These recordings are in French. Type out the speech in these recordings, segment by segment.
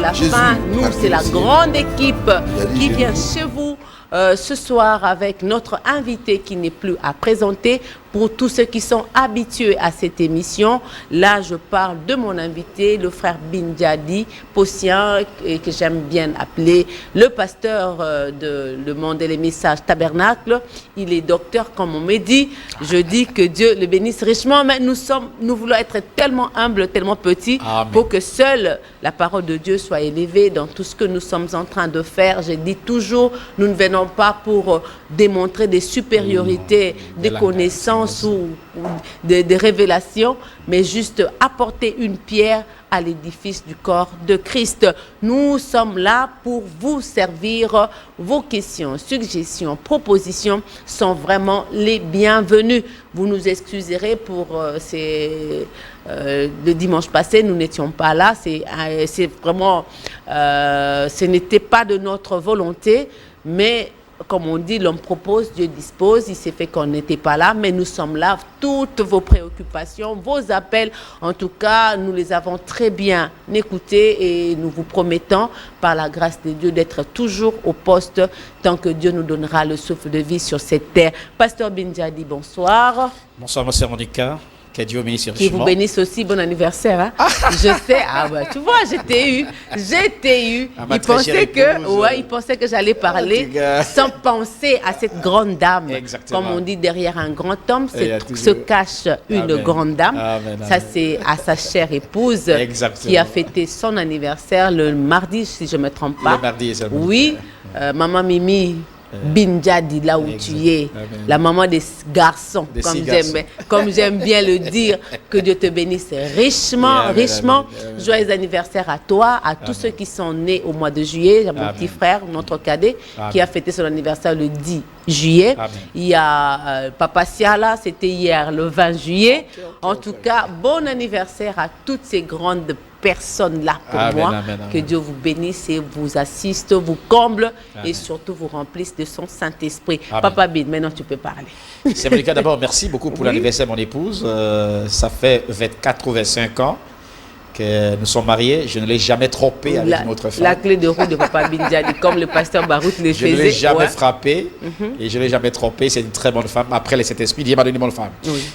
la fin. Nous, c'est la grande équipe qui vient chez vous ce soir avec notre invité qui n'est plus à présenter. Pour tous ceux qui sont habitués à cette émission, là je parle de mon invité, le frère Binjadi Possien, que j'aime bien appeler le pasteur de Le Monde et les Messages Tabernacle. Il est docteur, comme on me dit. Je dis que Dieu le bénisse richement, mais nous voulons être tellement humbles, tellement petits, pour que seule la parole de Dieu soit élevée dans tout ce que nous sommes en train de faire. Je dis toujours, nous ne venons pas pour démontrer des supériorités, des connaissances ou des révélations, mais juste apporter une pierre à l'édifice du corps de Christ. Nous sommes là pour vous servir. Vos questions, suggestions, propositions sont vraiment les bienvenues. Vous nous excuserez pour le dimanche passé, nous n'étions pas là. C'est vraiment, ce n'était pas de notre volonté, mais comme on dit, l'homme propose, Dieu dispose. Il s'est fait qu'on n'était pas là, mais nous sommes là. Toutes vos préoccupations, vos appels, en tout cas, nous les avons très bien écoutés et nous vous promettons, par la grâce de Dieu, d'être toujours au poste tant que Dieu nous donnera le souffle de vie sur cette terre. Pasteur Binjadi, bonsoir. Bonsoir, ma sœur Monica. Que Dieu bénisse richement. Qui vous bénisse aussi, bon anniversaire. Hein? Je sais, tu vois, j'étais eu. Il pensait que j'allais parler sans penser à cette grande dame. Exactement. Comme on dit, derrière un grand homme se cache une grande dame. Amen. Ça, c'est à sa chère épouse qui a fêté son anniversaire le mardi, si je ne me trompe pas. Le mardi, c'est bon. Oui, maman Mimi Binjadi, là où tu es, la maman des garçons, comme j'aime bien le dire. Que Dieu te bénisse richement, richement. Joyeux anniversaire à toi, à tous ceux qui sont nés au mois de juillet. J'ai mon petit frère, notre cadet, qui a fêté son anniversaire le 10 juillet. Il y a Papa Siala, c'était hier le 20 juillet. En tout cas, bon anniversaire à toutes ces grandes personnes là pour moi. Que Dieu vous bénisse et vous assiste, vous comble et surtout vous remplisse de son Saint-Esprit. Papa Bin, maintenant tu peux parler. C'est Monica, d'abord, merci beaucoup pour l'anniversaire de mon épouse. Ça fait 24 ou 25 ans que nous sommes mariés. Je ne l'ai jamais trompé avec une autre femme. La clé de roue de Papa Binjadi, comme le pasteur Barout le faisait. Je ne l'ai jamais frappé et je ne l'ai jamais trompé. C'est une très bonne femme. Après, le Saint-Esprit, Dieu m'a donné une bonne femme.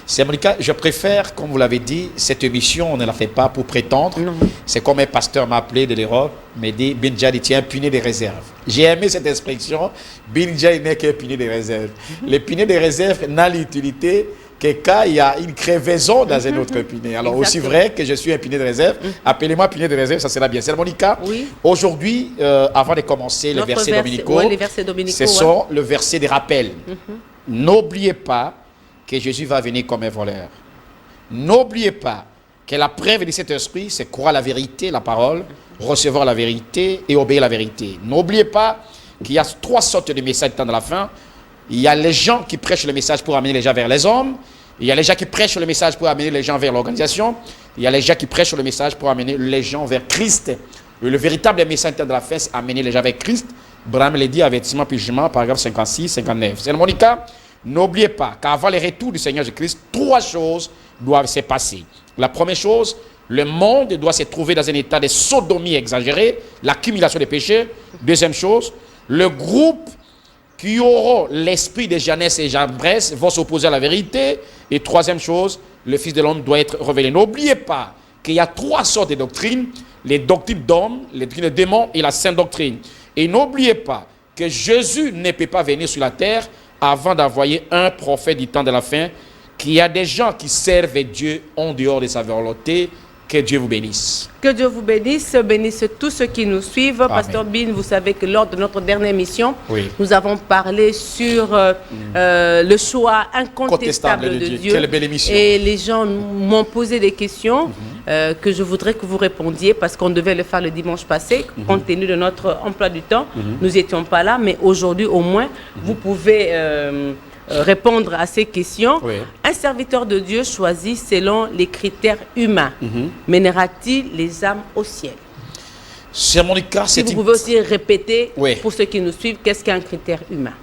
C'est Monica, je préfère, comme vous l'avez dit, cette émission, on ne la fait pas pour prétendre. C'est comme un pasteur m'a appelé de l'Europe, m'a dit, Binjadi, tu es un puné des réserves. J'ai aimé cette expression. Binjadi n'est qu'un puné des réserves. Les punés des réserves n'ont l'utilité que quand il y a une crevaison dans un autre pinet. Alors, aussi vrai que je suis un pinet de réserve, appelez-moi pinet de réserve, ça sera bien. C'est Monica. Aujourd'hui, avant de commencer les versets dominicaux, ce sont le verset des rappels. N'oubliez pas que Jésus va venir comme un voleur. N'oubliez pas que la preuve de cet esprit, c'est croire la vérité, la parole, recevoir la vérité et obéir la vérité. N'oubliez pas qu'il y a 3 sortes de messages dans la fin. Il y a les gens qui prêchent le message pour amener les gens vers les hommes. Il y a les gens qui prêchent le message pour amener les gens vers l'organisation. Il y a les gens qui prêchent le message pour amener les gens vers Christ. Et le véritable message de la fin, c'est amener les gens vers Christ. Braham l'a dit, avertissement puis jugement, paragraphe 56, 59. C'est Monica, n'oubliez pas qu'avant le retour du Seigneur Jésus-Christ, 3 choses doivent se passer. La première chose, le monde doit se trouver dans un état de sodomie exagérée, l'accumulation des péchés. Deuxième chose, le groupe qui auront l'esprit de Jeannès et Jambres vont s'opposer à la vérité. Et troisième chose, le Fils de l'homme doit être révélé. N'oubliez pas qu'il y a 3 sortes de doctrines, les doctrines d'hommes, les doctrines de démons et la sainte doctrine. Et n'oubliez pas que Jésus ne peut pas venir sur la terre avant d'envoyer un prophète du temps de la fin, qu'il y a des gens qui servent Dieu en dehors de sa volonté. Que Dieu vous bénisse. Que Dieu vous bénisse, bénisse tous ceux qui nous suivent. Amen. Pasteur Bin, vous savez que lors de notre dernière émission, nous avons parlé sur le choix incontestable de Dieu. Quelle belle émission. Et les gens m'ont posé des questions que je voudrais que vous répondiez parce qu'on devait le faire le dimanche passé. Compte tenu de notre emploi du temps, nous n'étions pas là, mais aujourd'hui au moins, vous pouvez répondre à ces questions. Un serviteur de Dieu choisi selon les critères humains mènera-t-il les âmes au ciel? C'est mon cas. Si vous pouvez aussi répéter pour ceux qui nous suivent, qu'est-ce qu'un critère humain?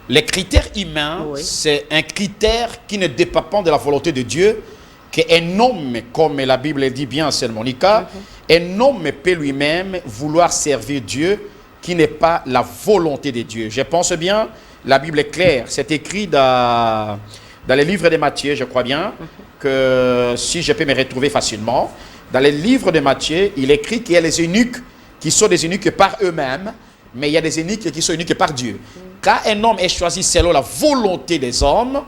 Les critères humains, c'est un critère qui ne dépend pas de la volonté de Dieu, qu'un homme, comme la Bible dit bien, c'est Monica, Un homme peut lui-même vouloir servir Dieu qui n'est pas la volonté de Dieu. Je pense bien, la Bible est claire. C'est écrit dans les livres de Matthieu, je crois bien, que si je peux me retrouver facilement, dans les livres de Matthieu, il est écrit qu'il y a les eunuques qui sont des eunuques par eux-mêmes, mais il y a des eunuques qui sont eunuques par Dieu. Quand un homme est choisi selon la volonté des hommes,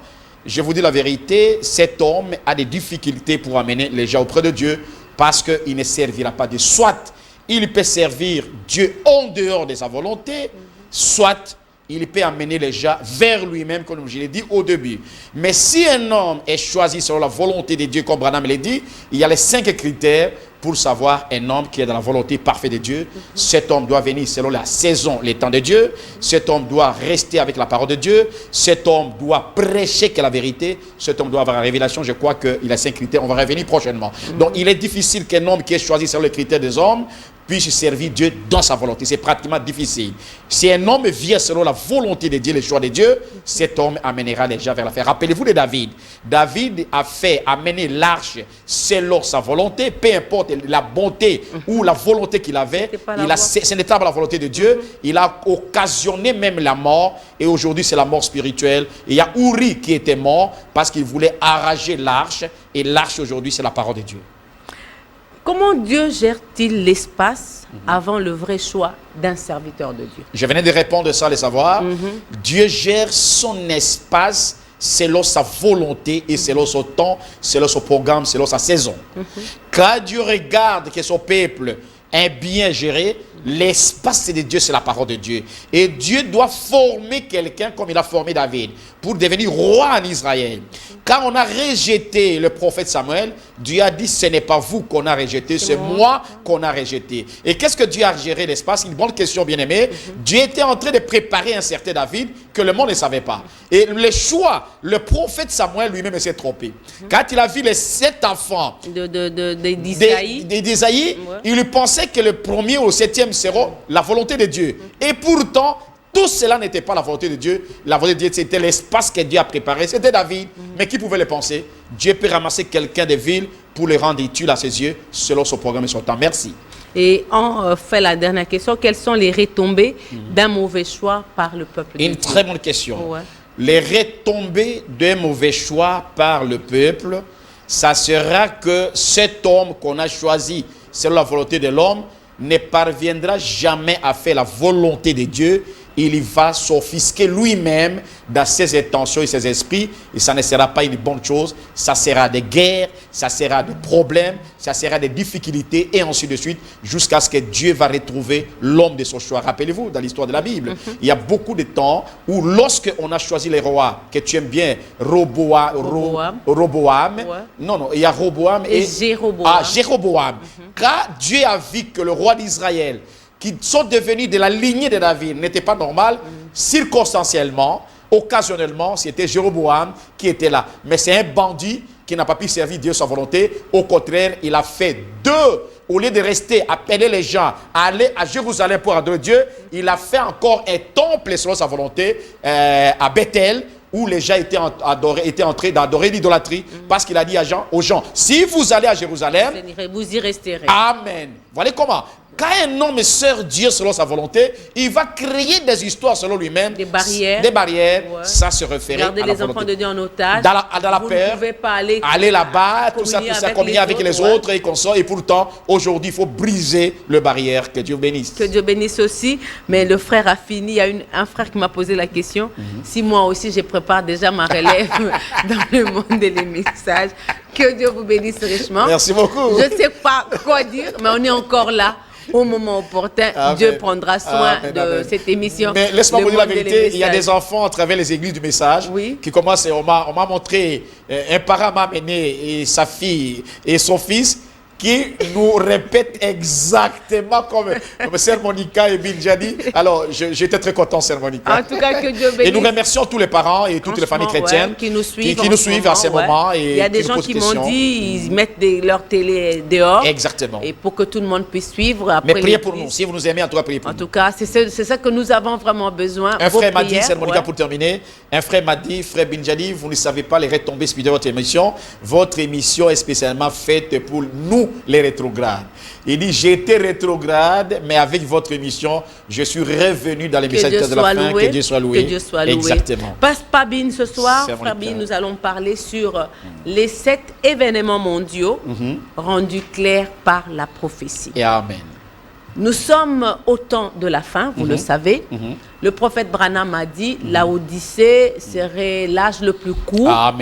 je vous dis la vérité, cet homme a des difficultés pour amener les gens auprès de Dieu parce qu'il ne servira pas Dieu. Soit il peut servir Dieu en dehors de sa volonté, soit il peut amener les gens vers lui-même, comme je l'ai dit au début. Mais si un homme est choisi selon la volonté de Dieu, comme Branham l'a dit, il y a les 5 critères pour savoir un homme qui est dans la volonté parfaite de Dieu. Cet homme doit venir selon la saison, les temps de Dieu. Cet homme doit rester avec la parole de Dieu. Cet homme doit prêcher que la vérité. Cet homme doit avoir la révélation. Je crois qu'il a 5 critères. On va revenir prochainement. Donc, il est difficile qu'un homme qui est choisi selon les critères des hommes puisse servir Dieu dans sa volonté. C'est pratiquement difficile. Si un homme vient selon la volonté de Dieu, le choix de Dieu, cet homme amènera les gens vers la fin. Rappelez-vous de David. David a fait amener l'arche selon sa volonté, peu importe la bonté ou la volonté qu'il avait. Ce n'était pas la volonté de Dieu. Il a occasionné même la mort. Et aujourd'hui, c'est la mort spirituelle. Et il y a Uri qui était mort parce qu'il voulait arracher l'arche. Et l'arche aujourd'hui, c'est la parole de Dieu. Comment Dieu gère-t-il l'espace avant le vrai choix d'un serviteur de Dieu? Je venais de répondre à ça, le savoir. Dieu gère son espace selon sa volonté et selon son temps, selon son programme, selon sa saison. Quand Dieu regarde que son peuple est bien géré, l'espace de Dieu, c'est la parole de Dieu. Et Dieu doit former quelqu'un comme il a formé David pour devenir roi en Israël. Quand on a rejeté le prophète Samuel, Dieu a dit, ce n'est pas vous qu'on a rejeté, c'est moi qu'on a rejeté. Et qu'est-ce que Dieu a géré l'espace? Une bonne question, bien-aimé. Dieu était en train de préparer un certain David que le monde ne savait pas. Et le choix, le prophète Samuel lui-même s'est trompé. Quand il a vu les 7 enfants d'Isaïe, il pensait que le premier ou le 7e sera la volonté de Dieu. Et pourtant, tout cela n'était pas la volonté de Dieu. La volonté de Dieu, c'était l'espace que Dieu a préparé. C'était David. Mais qui pouvait le penser? Dieu peut ramasser quelqu'un de vil pour le rendre utile à ses yeux selon son programme et son temps. Merci. Et on fait la dernière question. Quelles sont les retombées d'un mauvais choix par le peuple de Dieu? Une très bonne question. Les retombées d'un mauvais choix par le peuple, ça sera que cet homme qu'on a choisi selon la volonté de l'homme ne parviendra jamais à faire la volonté de Dieu. Il va s'offusquer lui-même dans ses intentions et ses esprits, et ça ne sera pas une bonne chose. Ça sera des guerres, ça sera des problèmes, ça sera des difficultés, et ainsi de suite, jusqu'à ce que Dieu va retrouver l'homme de son choix. Rappelez-vous, dans l'histoire de la Bible, il y a beaucoup de temps où lorsque on a choisi les rois, que tu aimes bien, Roboam. Non, il y a Roboam et Jéroboam. Jéroboam. Quand Dieu a vu que le roi d'Israël, qui sont devenus de la lignée de David, n'était pas normal, circonstanciellement, occasionnellement, c'était Jéroboam qui était là. Mais c'est un bandit qui n'a pas pu servir Dieu sa volonté. Au contraire, il a fait au lieu de rester, appeler les gens à aller à Jérusalem pour adorer Dieu, il a fait encore un temple selon sa volonté à Bethel, où les gens étaient en train d'adorer l'idolâtrie, parce qu'il a dit aux gens, si vous allez à Jérusalem, vous y resterez. Amen. Voilà comment. Quand un homme sert Dieu selon sa volonté, il va créer des histoires selon lui-même. Des barrières. Ça se réfère à la volonté. Garder les enfants de Dieu en otage. Dans la vous peur. Ne pouvez pas aller là-bas, tout ça, communier avec les autres et consorts. Et pourtant, aujourd'hui, il faut briser les barrières. Que Dieu bénisse. Que Dieu bénisse aussi. Mais le frère a fini. Il y a un frère qui m'a posé la question. Si moi aussi, je prépare déjà ma relève dans le monde des messages. Que Dieu vous bénisse richement. Merci beaucoup. Je ne sais pas quoi dire, mais on est encore là. Au moment opportun, Amen. Dieu prendra soin de cette émission. Mais laisse-moi vous dire la vérité, il y a des enfants à travers les églises du message qui commencent, on m'a montré, un parent m'a amené et sa fille et son fils qui nous répètent exactement comme Sœur Monica et Bill Jadi. Alors, j'étais très content, Sœur Monica. En tout cas, que Dieu bénisse. Et nous remercions tous les parents et toutes les familles chrétiennes qui nous suivent, à ces moments. Et il y a des gens qui m'ont dit, ils mettent leur télé dehors. Exactement. Et pour que tout le monde puisse suivre. Après, mais priez pour nous. Si vous nous aimez, en tout cas, priez pour nous. En tout cas, c'est ça que nous avons vraiment besoin. Un frère m'a dit, Sœur Monica, pour terminer, un frère m'a dit, frère Binjadi, vous ne savez pas les retombées spirituelles de votre émission. Votre émission est spécialement faite pour nous, nous les rétrogrades. Il dit, j'étais rétrograde, mais avec votre émission, je suis revenu dans les messages de la fin. Que Dieu soit loué. Que Dieu soit loué. Exactement. Pasteur Pabine, ce soir, frère Bin, nous allons parler sur les 7 événements mondiaux rendus clairs par la prophétie. Et amen. Nous sommes au temps de la fin, vous le savez. Le prophète Branham a dit, la Odyssée serait l'âge le plus court,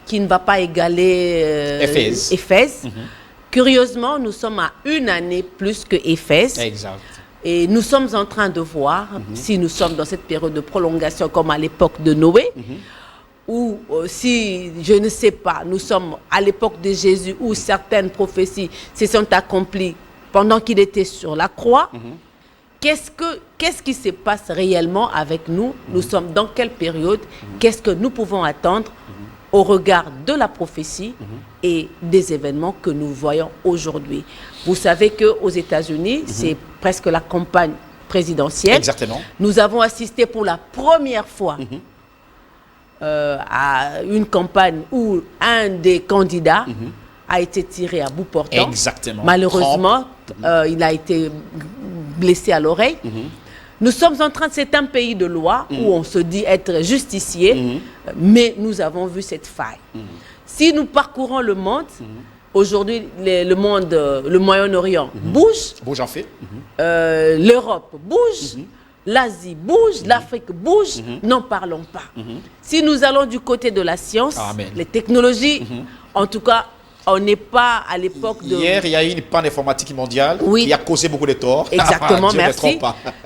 qui ne va pas égaler Éphèse. Curieusement, nous sommes à une année plus que Éphèse. Exact. Et nous sommes en train de voir si nous sommes dans cette période de prolongation comme à l'époque de Noé, ou si, je ne sais pas, nous sommes à l'époque de Jésus où certaines prophéties se sont accomplies pendant qu'il était sur la croix. Qu'est-ce qui se passe réellement avec nous? Nous sommes dans quelle période? Qu'est-ce que nous pouvons attendre au regard de la prophétie et des événements que nous voyons aujourd'hui? Vous savez qu'aux États-Unis, c'est presque la campagne présidentielle. Exactement. Nous avons assisté pour la première fois à une campagne où un des candidats a été tiré à bout portant. Exactement. Malheureusement, il a été blessé à l'oreille. Nous sommes en train de... C'est un pays de loi où on se dit être justicier, mais nous avons vu cette faille. Si nous parcourons le monde, aujourd'hui, le Moyen-Orient bouge. Bouge en fait. L'Europe bouge. L'Asie bouge. L'Afrique bouge. N'en parlons pas. Si nous allons du côté de la science, les technologies, en tout cas, on n'est pas à l'époque de... Hier, il y a eu une panne informatique mondiale qui a causé beaucoup de torts. Exactement, merci.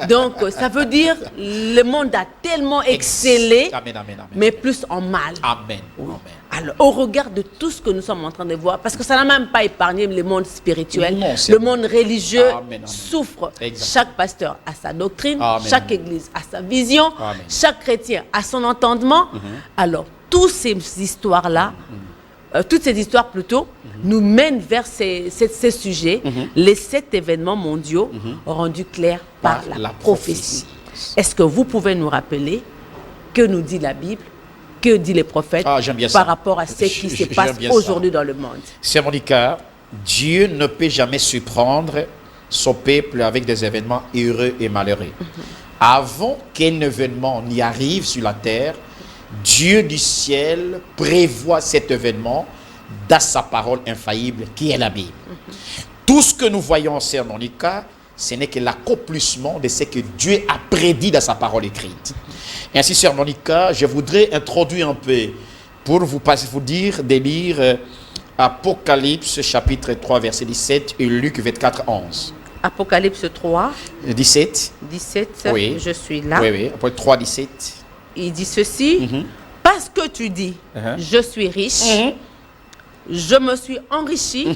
Donc, ça veut dire le monde a tellement excellé, mais plus en mal. Amen. Alors, au regard de tout ce que nous sommes en train de voir, parce que ça n'a même pas épargné le monde spirituel, le monde religieux souffre. Chaque pasteur a sa doctrine, chaque église a sa vision, chaque chrétien a son entendement. Alors, toutes ces histoires-là, toutes ces histoires plutôt, nous mènent vers ces sujets, les 7 événements mondiaux rendus clairs par la prophétie. Est-ce que vous pouvez nous rappeler que nous dit la Bible, que dit les prophètes par rapport à ce qui se passe aujourd'hui dans le monde? Sœur Monica, Dieu ne peut jamais surprendre son peuple avec des événements heureux et malheureux. Avant qu'un événement n'y arrive sur la terre, Dieu du ciel prévoit cet événement dans sa parole infaillible qui est la Bible. Tout ce que nous voyons, Sœur Monica, ce n'est que l'accomplissement de ce que Dieu a prédit dans sa parole écrite. Et ainsi, Sœur Monica, je voudrais introduire un peu pour vous dire de lire Apocalypse chapitre 3 verset 17 et Luc 24 11. Apocalypse 3 17. 17, oui. Je suis là. Oui, Apocalypse 3 17. Il dit ceci, parce que tu dis, je suis riche, je me suis enrichi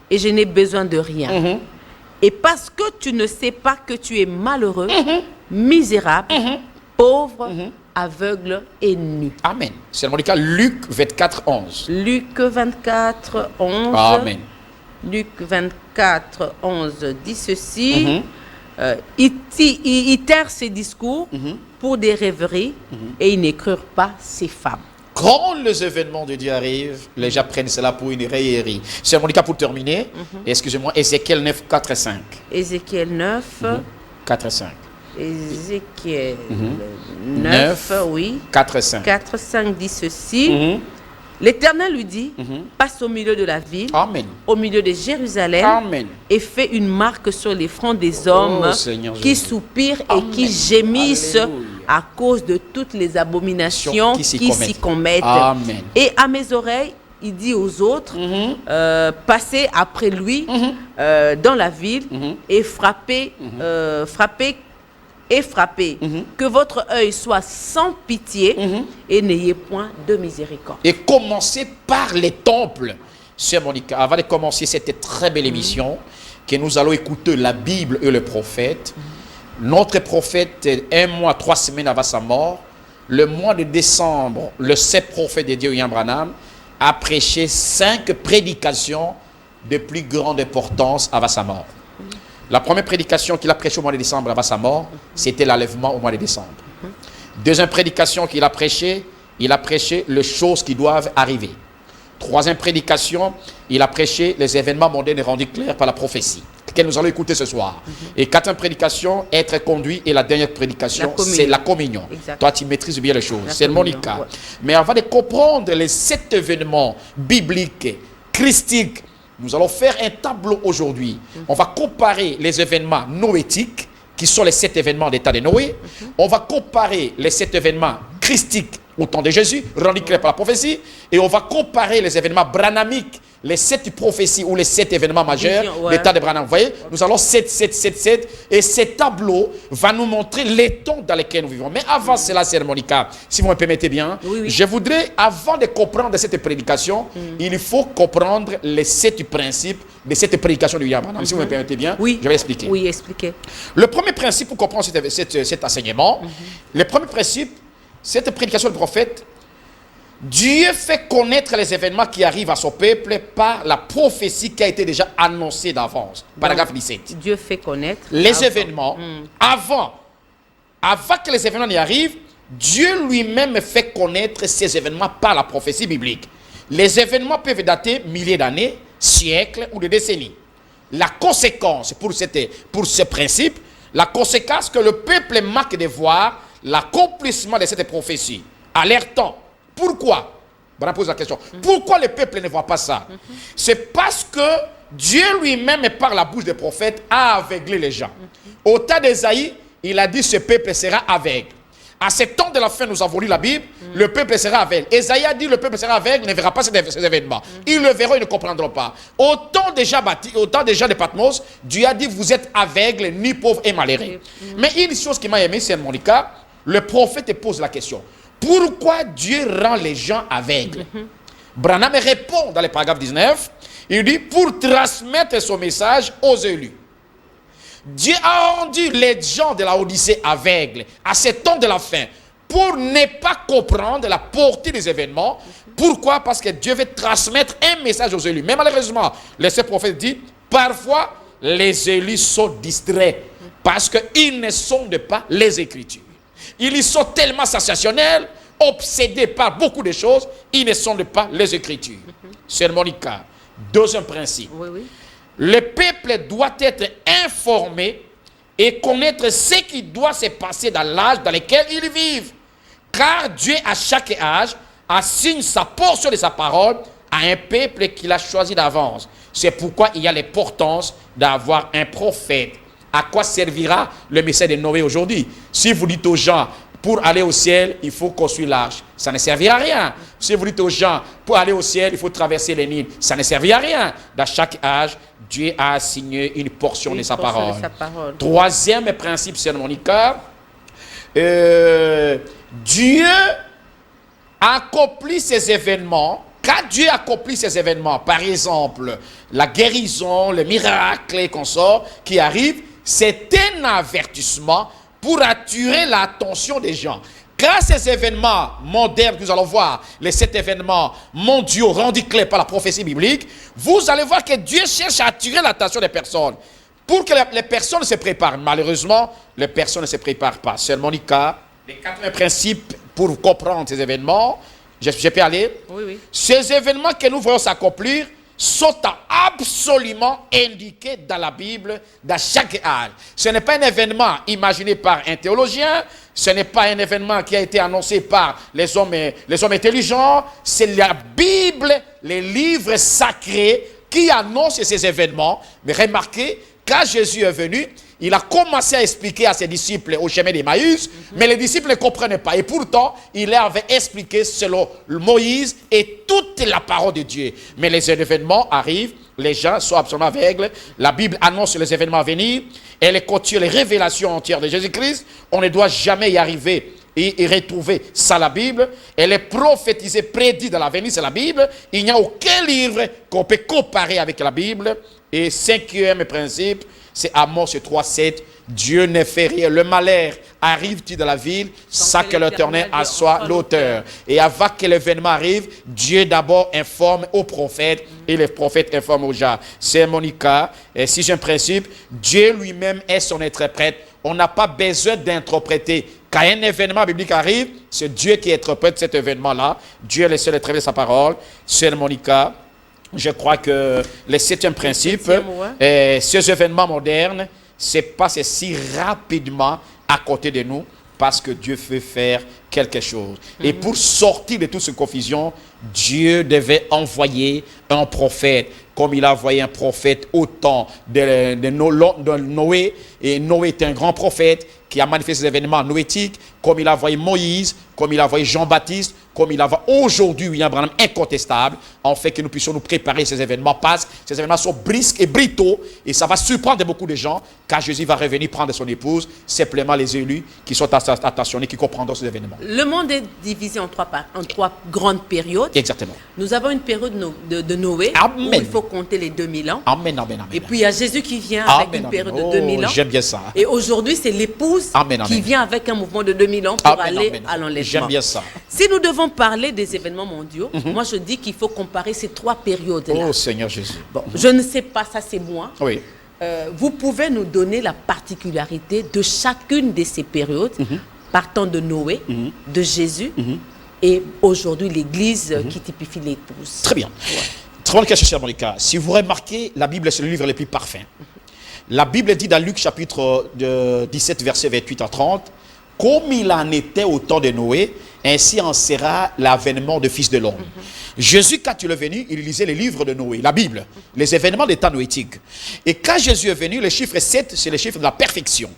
et je n'ai besoin de rien. Et parce que tu ne sais pas que tu es malheureux, misérable, pauvre, aveugle et nu. Amen. C'est le cas Luc 24, 11. Luc 24, 11. Amen. Luc 24, 11 dit ceci. Ils terrent ses discours pour des rêveries et ils n'écrivent pas ses femmes. Quand les événements de Dieu arrivent, les gens prennent cela pour une rêverie. C'est mon cas pour terminer. Excusez-moi, Ézéchiel 9, 4 et 5. Ézéchiel 9, 4 et 5. Ézéchiel 9, oui. 4 et 5. 4 et 5 dit ceci. L'Éternel lui dit, passe au milieu de la ville, au milieu de Jérusalem, et fais une marque sur les fronts des hommes qui soupirent et qui gémissent à cause de toutes les abominations qui s'y commettent. Et à mes oreilles, il dit aux autres, passez après lui dans la ville et frappez, que votre œil soit sans pitié et n'ayez point de miséricorde. Et commencez par les temples. Sœur Monica, avant de commencer cette très belle émission, que nous allons écouter la Bible et le prophète. Notre prophète, 1 mois, 3 semaines avant sa mort, le mois de décembre, le 7 prophète de Dieu, William Branham, a prêché 5 prédications de plus grande importance avant sa mort. La première prédication qu'il a prêchée au mois de décembre avant sa mort, c'était l'enlèvement au mois de décembre. Deuxième prédication qu'il a prêchée, il a prêché les choses qui doivent arriver. Troisième prédication, il a prêché les événements mondains rendus clairs par la prophétie, que nous allons écouter ce soir. Et quatrième prédication, être conduit. Et la dernière prédication, c'est la communion. Exact. Toi, tu maîtrises bien les choses. C'est communion, Monica. ouais. Mais avant de comprendre les 7 événements bibliques, christiques, nous allons faire un tableau aujourd'hui. On va comparer les événements noétiques, qui sont les 7 événements d'état de Noé. On va comparer les 7 événements christiques au temps de Jésus, rendus clairs par la prophétie. Et on va comparer les événements branhamiques, les 7 prophéties ou les 7 événements majeurs d'état de Branham. Vous voyez, nous allons 7, 7, 7, 7. Et ce tableau va nous montrer les temps dans lesquels nous vivons. Mais avant cela, Sœur Monica, si vous me permettez bien, je voudrais, avant de comprendre cette prédication, il faut comprendre les 7 principes de cette prédication de William Branham. Si vous me permettez bien, je vais expliquer. Oui, expliquez. Le premier principe pour comprendre cet enseignement, le premier principe, cette prédication du prophète, Dieu fait connaître les événements qui arrivent à son peuple par la prophétie qui a été déjà annoncée d'avance. Paragraphe 17. Dieu fait connaître les événements avant que les événements n'y arrivent. Dieu lui-même fait connaître ces événements par la prophétie biblique. Les événements peuvent dater milliers d'années, siècles ou de décennies. La conséquence pour ce principe, la conséquence que le peuple manque de voir l'accomplissement de cette prophétie à leur temps. Pourquoi? On pose la question. Pourquoi le peuple ne voit pas ça? C'est parce que Dieu lui-même, par la bouche des prophètes, a aveuglé les gens. Au temps d'Ésaïe, il a dit ce peuple sera aveugle. À ce temps de la fin, nous avons lu la Bible, le peuple sera aveugle. Ésaïe a dit le peuple sera aveugle, ne verra pas ces événements. Ils le verront, ils ne comprendront pas. Au temps déjà de Patmos, Dieu a dit vous êtes aveugles, ni pauvres et malheureux. Mais une chose qui m'a aimé, c'est Monica, le prophète pose la question. Pourquoi Dieu rend les gens aveugles? Branham répond dans le paragraphe 19. Il dit pour transmettre son message aux élus. Dieu a rendu les gens de la Odyssée aveugles à ce temps de la fin pour ne pas comprendre la portée des événements. Pourquoi? Parce que Dieu veut transmettre un message aux élus. Mais malheureusement, le prophète dit parfois les élus sont distraits parce qu'ils ne sondent pas les Écritures. Ils sont tellement sensationnels, obsédés par beaucoup de choses, ils ne sondent pas les Écritures. C'est Monica. Deuxième principe. Le peuple doit être informé et connaître ce qui doit se passer dans l'âge dans lequel ils vivent. Car Dieu, à chaque âge, assigne sa portion de sa parole à un peuple qu'il a choisi d'avance. C'est pourquoi il y a l'importance d'avoir un prophète. À quoi servira le message de Noé aujourd'hui? Si vous dites aux gens, pour aller au ciel, il faut construire l'arche, ça ne servira à rien. Si vous dites aux gens, pour aller au ciel, il faut traverser les Nils, ça ne servira à rien. Dans chaque âge, Dieu a assigné une portion de sa parole. Troisième principe, c'est Monica. Dieu accomplit ces événements. Quand Dieu accomplit ces événements, par exemple, la guérison, le miracle et consorts qui arrivent, c'est un avertissement pour attirer l'attention des gens. Quand ces événements modernes que nous allons voir, les 7 événements mondiaux rendus clairs par la prophétie biblique, vous allez voir que Dieu cherche à attirer l'attention des personnes pour que les personnes se préparent. Malheureusement, les personnes ne se préparent pas. C'est Monica, les 4 principes pour comprendre ces événements. Je peux aller? Ces événements que nous voyons s'accomplir sont absolument indiqués dans la Bible, dans chaque âge. Ce n'est pas un événement imaginé par un théologien, ce n'est pas un événement qui a été annoncé par les hommes intelligents, c'est la Bible, les livres sacrés qui annoncent ces événements. Mais remarquez, quand Jésus est venu, il a commencé à expliquer à ses disciples au chemin d'Emmaüs, mais les disciples ne comprenaient pas. Et pourtant, il leur avait expliqué selon Moïse et toute la parole de Dieu. Mais les événements arrivent, les gens sont absolument aveugles. La Bible annonce les événements à venir. Elle contient les révélations entières de Jésus-Christ. On ne doit jamais y arriver et retrouver ça, la Bible. Elle est prophétisée, prédite dans l'avenir, c'est la Bible. Il n'y a aucun livre qu'on peut comparer avec la Bible. Et cinquième principe, c'est Amos 3,7. Dieu ne fait rien. Le malheur arrive-t-il dans la ville sans que l'Éternel en soit l'auteur. Et avant que l'événement arrive, Dieu d'abord informe aux prophètes et les prophètes informent aux gens. C'est Monica. Et si j'ai un principe, Dieu lui-même est son interprète. On n'a pas besoin d'interpréter Quand un événement biblique arrive, c'est Dieu qui interprète cet événement-là. Dieu est le seul à révéler sa parole. Sœur Monica, je crois que le septième principe, ces événements modernes, c'est passé si rapidement à côté de nous parce que Dieu veut faire quelque chose. Et pour sortir de toute cette confusion, Dieu devait envoyer un prophète, comme il a envoyé un prophète au temps de Noé. Et Noé était un grand prophète qui a manifesté des événements noétiques, comme il a envoyé Moïse, comme il a envoyé Jean-Baptiste, comme il a envoyé aujourd'hui William Branham, incontestable, en fait que nous puissions nous préparer ces événements, parce que ces événements sont brisques et brutaux, et ça va surprendre beaucoup de gens, car Jésus va revenir prendre son épouse, simplement les élus qui sont attentionnés, qui comprendront ces événements. Le monde est divisé en trois grandes périodes. Exactement. Nous avons une période de Noé, Amen. où il faut compter les 2000 ans. Amen, amen, amen. Et puis il y a Jésus qui vient Amen, avec une amen. période de 2000 ans. J'aime bien ça. Et aujourd'hui, c'est l'épouse Amen, qui amen. vient avec un mouvement de 2000 ans pour Amen, aller amen. à l'enlèvement. J'aime bien ça. Si nous devons parler des événements mondiaux, moi je dis qu'il faut comparer ces trois périodes-là. Oh Seigneur Jésus. Bon, je ne sais pas, ça c'est moi. Oui. Vous pouvez nous donner la particularité de chacune de ces périodes, partant de Noé, de Jésus, et aujourd'hui l'Église qui typifie l'épouse. Très bien. Ouais. Très bonne question, chère Monica. Si vous remarquez, la Bible, c'est le livre le plus parfait. La Bible dit dans Luc chapitre 17, verset 28 à 30, « Comme il en était au temps de Noé, ainsi en sera l'avènement du Fils de l'homme. Jésus, quand il est venu, il lisait les livres de Noé, la Bible, les événements des temps noétiques. Et quand Jésus est venu, le chiffre 7, c'est le chiffre de la perfection.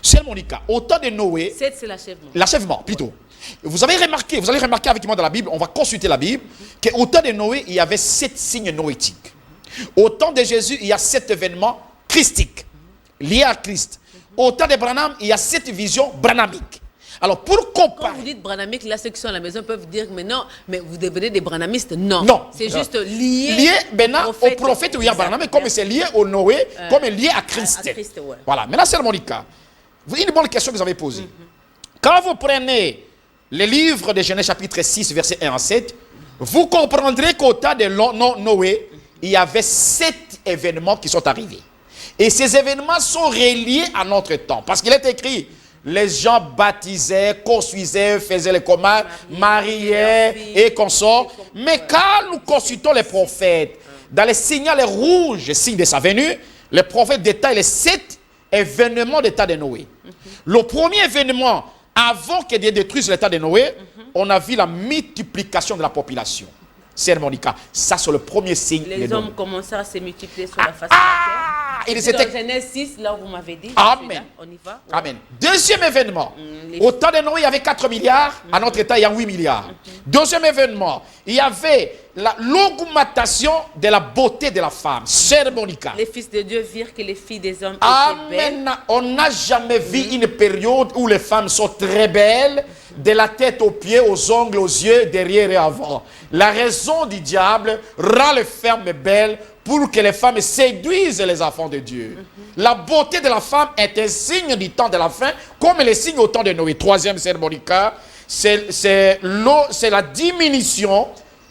Chère Monica, au temps de Noé... 7, c'est l'achèvement. L'achèvement, plutôt. Vous allez remarquer avec moi dans la Bible, on va consulter la Bible, qu'au temps de Noé, il y avait 7 signes noétiques. Au temps de Jésus, il y a 7 événements christiques, liés à Christ. Au temps de Branham, il y a 7 visions branhamiques. Alors, pour comparer... Quand vous dites branhamique, là, ceux qui sont à la maison peuvent dire, mais non, mais vous devenez des branhamistes. Non. Non. C'est juste lié... Lié maintenant au prophète William Branham, mais comme c'est lié au Noé, comme lié à Christ. À Christ, ouais. Voilà. Maintenant, c'est Monica. Une bonne question que vous avez posée. Quand vous prenez le livre de Genèse chapitre 6, verset 1 à 7, vous comprendrez qu'au temps de Noé, il y avait 7 événements qui sont arrivés. Et ces événements sont reliés à notre temps. Parce qu'il est écrit, les gens baptisaient, construisaient, faisaient les commandes, mariaient et consortent. Mais quand nous consultons les prophètes, dans les signaux rouges, signes de sa venue, les prophètes détaillent les 7 événements de l'état de Noé. Le premier événement, avant que Dieu détruise l'état de Noé, on a vu la multiplication de la population. C'est Monica. Ça, c'est le premier signe. Les hommes commencèrent à se multiplier sur la face de la terre. Ils étaient... Dans Genèse 6, là où vous m'avez dit. Amen. Là, on y va. Ouais. Amen. Deuxième événement. Au temps de Noé, il y avait 4 milliards. À notre état, il y a 8 milliards. Deuxième événement. Il y avait l'augmentation de la beauté de la femme. Chère Monica. Les fils de Dieu virent que les filles des hommes étaient belles. Amen. On n'a jamais vu une période où les femmes sont très belles, de la tête aux pieds, aux ongles, aux yeux, derrière et avant. La raison du diable rend les femmes belles pour que les femmes séduisent les enfants de Dieu. La beauté de la femme est un signe du temps de la fin, comme les signes au temps de Noé. Troisième, c'est Monica, c'est la diminution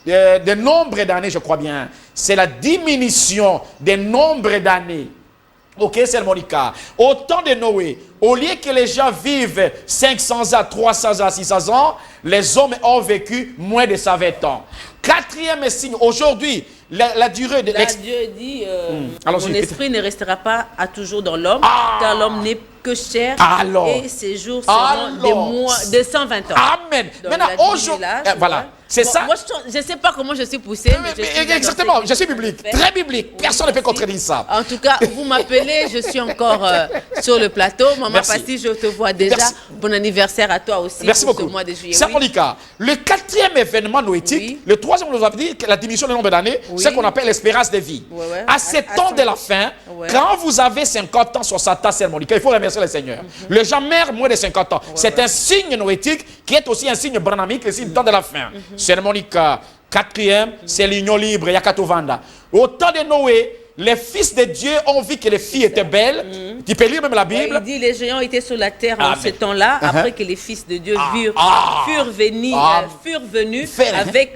des nombres d'années, je crois bien. C'est la diminution des nombres d'années. Ok, c'est Monica. Au temps de Noé, au lieu que les gens vivent 500 ans, 300 ans, 600 ans, les hommes ont vécu moins de 120 ans. Quatrième signe, aujourd'hui, la durée de Dieu dit, mon esprit ne restera pas à toujours dans l'homme, car l'homme n'est que chair, et ses jours seront des mois de 120 ans. Amen. Donc, maintenant, aujourd'hui, voilà. C'est ça. Moi, je ne sais pas comment je suis poussée. Exactement, je suis biblique, très biblique. Oui, personne ne peut contredire ça. En tout cas, vous m'appelez, je suis encore sur le plateau. Maman Pasti, je te vois déjà. Merci. Bon anniversaire à toi aussi. Merci beaucoup. Ce mois de juillet. C'est Monica. Le quatrième événement noétique, le troisième, on nous a dit que la diminution du nombre d'années, c'est ce qu'on appelle l'espérance de vie. À 7 ans de la fin, quand vous avez 50 ans, 60 ans, c'est Monica, il faut remercier le Seigneur. Les gens meurent moins de 50 ans. C'est un signe noétique qui est aussi un signe branhamique, le signe du temps de la fin. C'est Monica. Quatrième, c'est l'union libre, Yakatovanda. Au temps de Noé, les fils de Dieu ont vu que les filles étaient belles. Tu peux lire même la Bible. Il dit les géants étaient sur la terre en ce temps-là, après que les fils de Dieu furent venus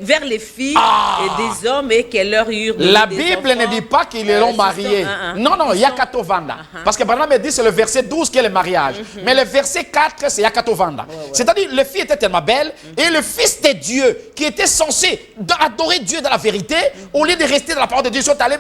vers les filles et des hommes et qu'elles leur eurent donné La des Bible enfants. ne dit pas qu'ils les ont mariés. Non, Yakatovanda. Parce que Branham dit c'est le verset 12 qui est le mariage. Mais le verset 4, c'est Yakatovanda. C'est-à-dire, les filles étaient tellement belles et le fils de Dieu qui était censé adorer Dieu dans la vérité, au lieu de rester dans la parole de Dieu, ils sont allés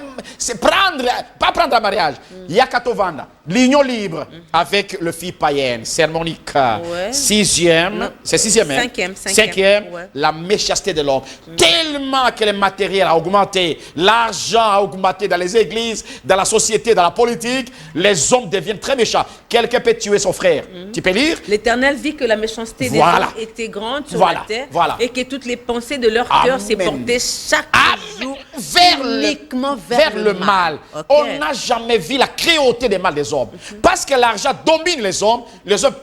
pas prendre un mariage. Yakatovanda, l'union libre avec le fille païenne, sermonica. Sixième, c'est sixième, hein? Cinquième, la méchanceté de l'homme. Tellement que le matériel a augmenté, l'argent a augmenté dans les églises, dans la société, dans la politique, les hommes deviennent très méchants. Quelqu'un peut tuer son frère. Tu peux lire? L'Éternel vit que la méchanceté des hommes était grande sur la terre et que toutes les pensées de leur cœur s'est portées chaque jour uniquement vers le mal. On n'a jamais vu la cruauté des mal des hommes. Parce que l'argent domine les hommes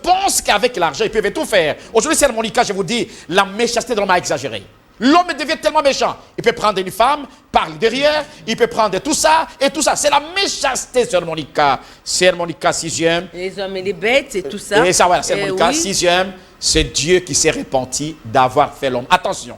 pensent qu'avec l'argent, ils peuvent tout faire. Aujourd'hui, c'est Monica, je vous dis, la méchanceté de l'homme a exagéré. L'homme devient tellement méchant. Il peut prendre une femme, parler derrière, il peut prendre tout ça et tout ça. C'est la méchanceté, Sœur Monica. Sœur Monica, sixième. Les hommes et les bêtes, c'est tout ça. Et ça, voilà, Sœur Monica, sixième. C'est Dieu qui s'est repenti d'avoir fait l'homme. Attention.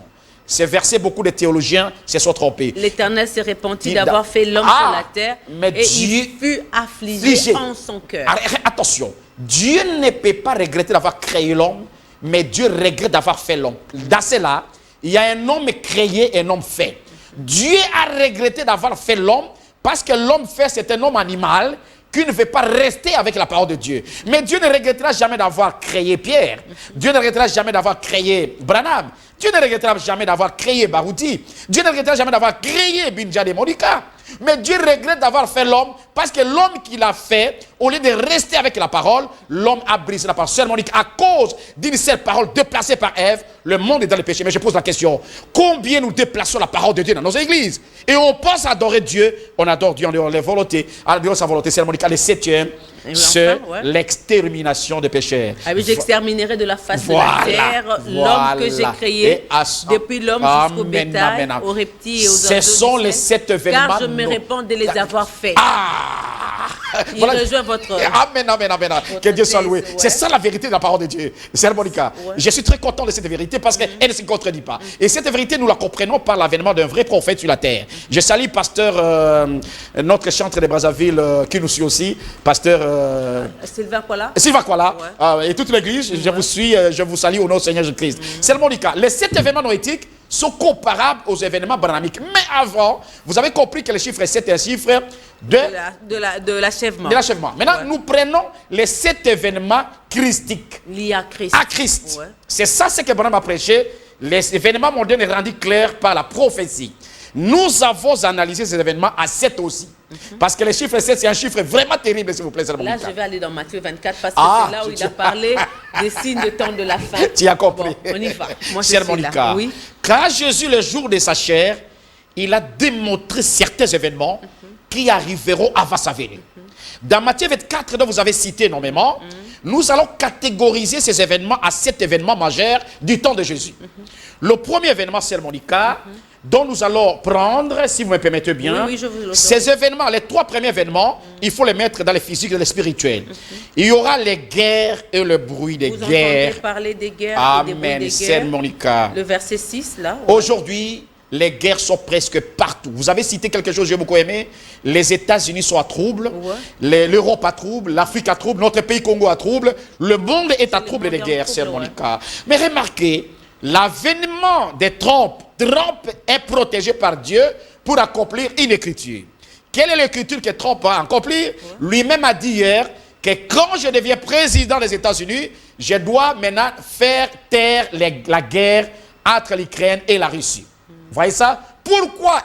Ces versets, beaucoup de théologiens se sont trompés. L'Éternel s'est repenti d'avoir fait l'homme sur la terre et Dieu il fut affligé en son cœur. Attention, Dieu ne peut pas regretter d'avoir créé l'homme, mais Dieu regrette d'avoir fait l'homme. Dans cela, il y a un homme créé et un homme fait. Dieu a regretté d'avoir fait l'homme parce que l'homme fait, c'est un homme animal qui ne veut pas rester avec la parole de Dieu. Mais Dieu ne regrettera jamais d'avoir créé Pierre. Dieu ne regrettera jamais d'avoir créé Branham. Dieu ne regrettera jamais d'avoir créé Barouti. Dieu ne regrettera jamais d'avoir créé Binja de Monica. Mais Dieu regrette d'avoir fait l'homme parce que l'homme qu'il a fait, au lieu de rester avec la parole, l'homme a brisé la parole. Sœur Monique, à cause d'une seule parole déplacée par Ève, le monde est dans le péché. Mais je pose la question, combien nous déplaçons la parole de Dieu dans nos églises? Et on pense adorer Dieu, on adore Dieu en dehors de la volonté, en dehors de sa volonté. Sœur Monique, le septième, c'est l'extermination des pécheurs. Ah oui, j'exterminerai de la face de la terre l'homme que j'ai créé, depuis l'homme jusqu'au bétail, aux reptiles et aux oiseaux. Ce sont les 7 événements. Car je me répands de les avoir faits. Il rejoint votre... Amen, amen, amen. Que Dieu soit loué. C'est ça la vérité de la parole de Dieu. Sœur Monica, je suis très content de cette vérité parce qu'elle ne se contredit pas. Et cette vérité, nous la comprenons par l'avènement d'un vrai prophète sur la terre. Je salue pasteur, notre chantre de Brazzaville, qui nous suit aussi, pasteur... Sylvain Kwala. Sylvain Kwala. Et toute l'église, je vous suis, je vous salue au nom du Seigneur Jésus-Christ. Sœur Monica, les 7 événements noétiques sont comparables aux événements branhamiques. Mais avant, vous avez compris que le chiffre 7 est un chiffre de l'achèvement. De l'achèvement. Maintenant, nous prenons les 7 événements christiques. Liés à Christ. À Christ. C'est ça ce que Branham a prêché. Les événements mondains sont rendus clairs par la prophétie. Nous avons analysé ces événements à 7 aussi. Parce que le chiffre 7, c'est un chiffre vraiment terrible, s'il vous plaît. Là, je vais aller dans Matthieu 24 parce que c'est là où il a parlé des signes de temps de la fin. Tu as compris. Bon, on y va. Moi, je Chère suis Monica, là. Oui. quand Jésus, le jour de sa chair, il a démontré certains événements qui arriveront avant sa venue. Dans Matthieu 24, dont vous avez cité énormément, nous allons catégoriser ces événements à 7 événements majeurs du temps de Jésus. Le premier événement, Sœur Monica, dont nous allons prendre, si vous me permettez bien, ces événements, les 3 premiers événements, il faut les mettre dans le physique et le spirituel. Il y aura les guerres et le bruit des guerres. Vous entendez parler des guerres et des bruits des guerres. Sœur Monica. Le verset 6, là. Aujourd'hui, les guerres sont presque partout. Vous avez cité quelque chose que j'ai beaucoup aimé. Les États-Unis sont à trouble, l'Europe à trouble, l'Afrique à trouble, notre pays Congo à trouble. Le monde est à trouble des guerres, Sœur Monica. Mais remarquez, l'avènement de Trump est protégé par Dieu pour accomplir une écriture. Quelle est l'écriture que Trump va accomplir? Lui-même a dit hier que quand je deviens président des États-Unis, je dois maintenant faire taire la guerre entre l'Ukraine et la Russie. Vous voyez ça? Pourquoi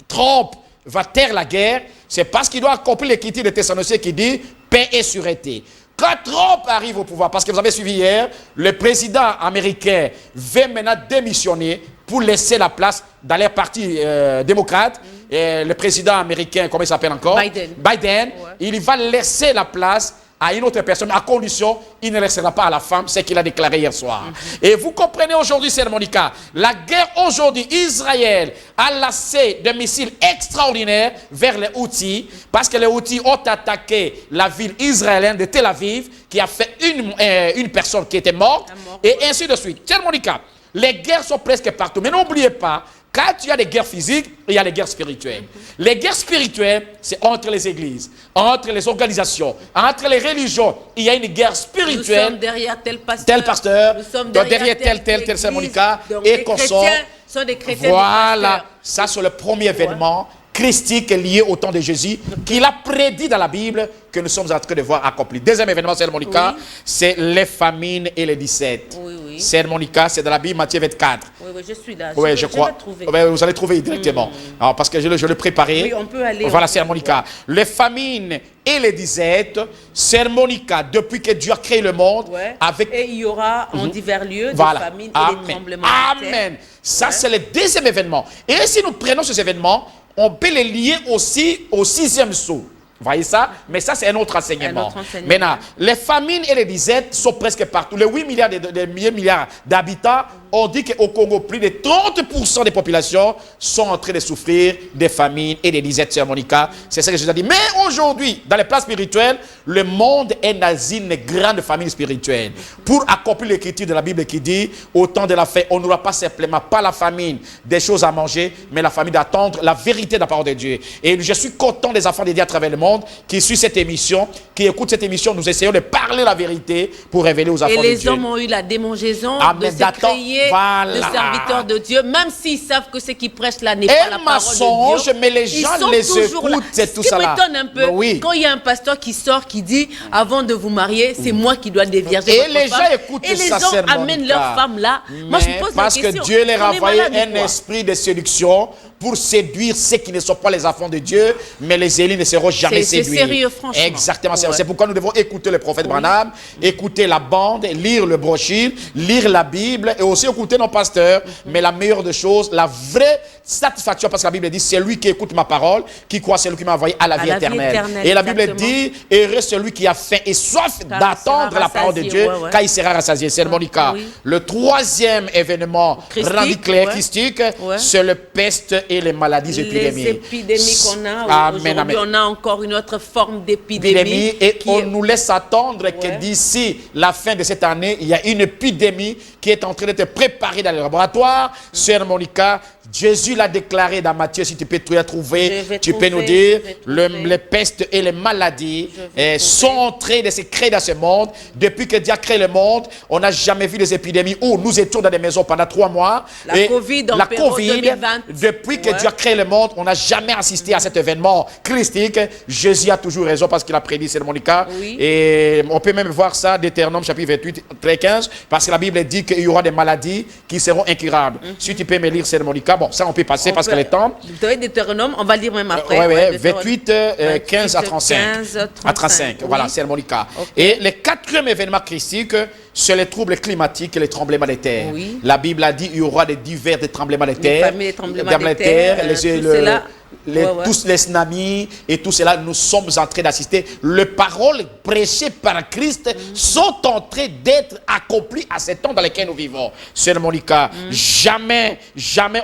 Trump va taire la guerre? C'est parce qu'il doit accomplir l'écriture de Thessaloniciens qui dit paix et sûreté. Quand Trump arrive au pouvoir, parce que vous avez suivi hier, le président américain veut maintenant démissionner pour laisser la place dans les partis démocrates. Et le président américain, comment il s'appelle encore? Biden. Il va laisser la place à une autre personne, à condition, il ne laissera pas à la femme ce qu'il a déclaré hier soir. Et vous comprenez aujourd'hui, Sœur Monica, la guerre aujourd'hui, Israël a lancé des missiles extraordinaires vers les Houthis, parce que les Houthis ont attaqué la ville israélienne de Tel Aviv, qui a fait une personne qui était morte, et ainsi de suite. Sœur Monica, les guerres sont presque partout, mais n'oubliez pas, quand il y a des guerres physiques, il y a les guerres spirituelles. Les guerres spirituelles, c'est entre les églises, entre les organisations, entre les religions. Il y a une guerre spirituelle. Nous sommes derrière tel pasteur, nous sommes derrière tel Sœur Monica, et qu'on sort. Sont des chrétiens. Voilà, ça c'est le premier événement christique lié au temps de Jésus, qu'il a prédit dans la Bible, que nous sommes en train de voir accompli. Deuxième événement, Sœur Monica, c'est les famines et les 17. Oui. Sœur Monica, c'est dans la Bible, Matthieu 24. Oui, je suis là. Oui, je crois. Vous allez trouver directement. Alors, parce que je l'ai préparé. Oui, on peut aller. Voilà, Sœur Monica. Les famines et les disettes, Sœur Monica, depuis que Dieu a créé le monde, avec... Et il y aura en divers lieux des famines et des tremblements de terre. Amen. Ça, c'est le deuxième événement. Et si nous prenons ces événements, on peut les lier aussi au 6e sceau. Vous voyez ça? Mais ça, c'est un autre enseignement. Maintenant, les famines et les disettes sont presque partout. Les 8 milliards milliards d'habitants, on dit qu'au Congo, plus de 30% des populations sont en train de souffrir des famines et des disettes, Sœur Monica. C'est ça que je vous ai dit. Mais aujourd'hui, dans les plans spirituels, le monde est dans une grande famine spirituelle. Pour accomplir l'écriture de la Bible qui dit, au temps de la fin, on n'aura pas simplement pas la famine des choses à manger, mais la famine d'attendre la vérité de la parole de Dieu. Et je suis content des enfants de Dieu à travers le monde qui suivent cette émission, qui écoutent cette émission. Nous essayons de parler la vérité pour révéler aux enfants de Dieu. Et les hommes ont eu la démangeaison de se créer de serviteurs de Dieu, même s'ils savent que ce qu'ils prêchent là n'est pas la parole de Dieu. Mais les gens les écoutent, c'est tout ça là. Ce qui m'étonne un peu, quand il y a un pasteur qui sort, qui dit, avant de vous marier, c'est moi qui dois dévierger votre femme. Et les gens écoutent ça, et les gens amènent leurs femmes là. Moi, je pose la question. Parce que Dieu leur a envoyé un esprit de séduction pour séduire ceux qui ne sont pas les enfants de Dieu, mais les élus ne seront jamais séduits. C'est sérieux, franchement. Exactement. C'est pourquoi nous devons écouter le prophète Branham, écouter la bande, lire le brochure, lire la Bible et aussi écouter nos pasteurs. Mais la meilleure des choses, la vraie satisfaction, parce que la Bible dit, c'est lui qui écoute ma parole, qui croit, c'est lui qui m'a envoyé à la vie éternelle. Et la Bible dit, heureux celui qui a faim et soif d'attendre la parole de Dieu, car il sera rassasié. C'est Monica. Le troisième événement rendu clair, christique, c'est le peste et les maladies épidémies. Les épidémies qu'on a, aujourd'hui on a encore une autre forme d'épidémie. Et on nous laisse attendre que d'ici la fin de cette année, il y a une épidémie qui est en train d'être préparée dans les laboratoires. Sœur Monica, Jésus l'a déclaré dans Matthieu, si tu peux trouver, tu peux nous dire, les pestes et les maladies sont en train de se créer dans ce monde. Depuis que Dieu a créé le monde, on n'a jamais vu des épidémies où nous étions dans des maisons pendant 3 mois. La Covid, 2020. Depuis que Dieu a créé le monde, on n'a jamais assisté à cet événement christique. Jésus a toujours raison parce qu'il a prédit, c'est Monica. Et on peut même voir ça, Deutéronome chapitre 28, 15, parce que la Bible dit qu'il y aura des maladies qui seront incurables. Si tu peux me lire, c'est Monica. Bon, ça on peut passer parce que le temps. Deutéronome, on va lire même après. 28, 15 à 35. À 35, voilà, c'est Monica. Et le quatrième événement christique, c'est les troubles climatiques et les tremblements de terre. La Bible a dit qu'il y aura des divers tremblements de terre. Les tremblements de terre, tous les tsunamis et tout cela, nous sommes en train d'assister. Les paroles prêchées par Christ sont en train d'être accomplies à ce temps dans lequel nous vivons. Sœur Monica, jamais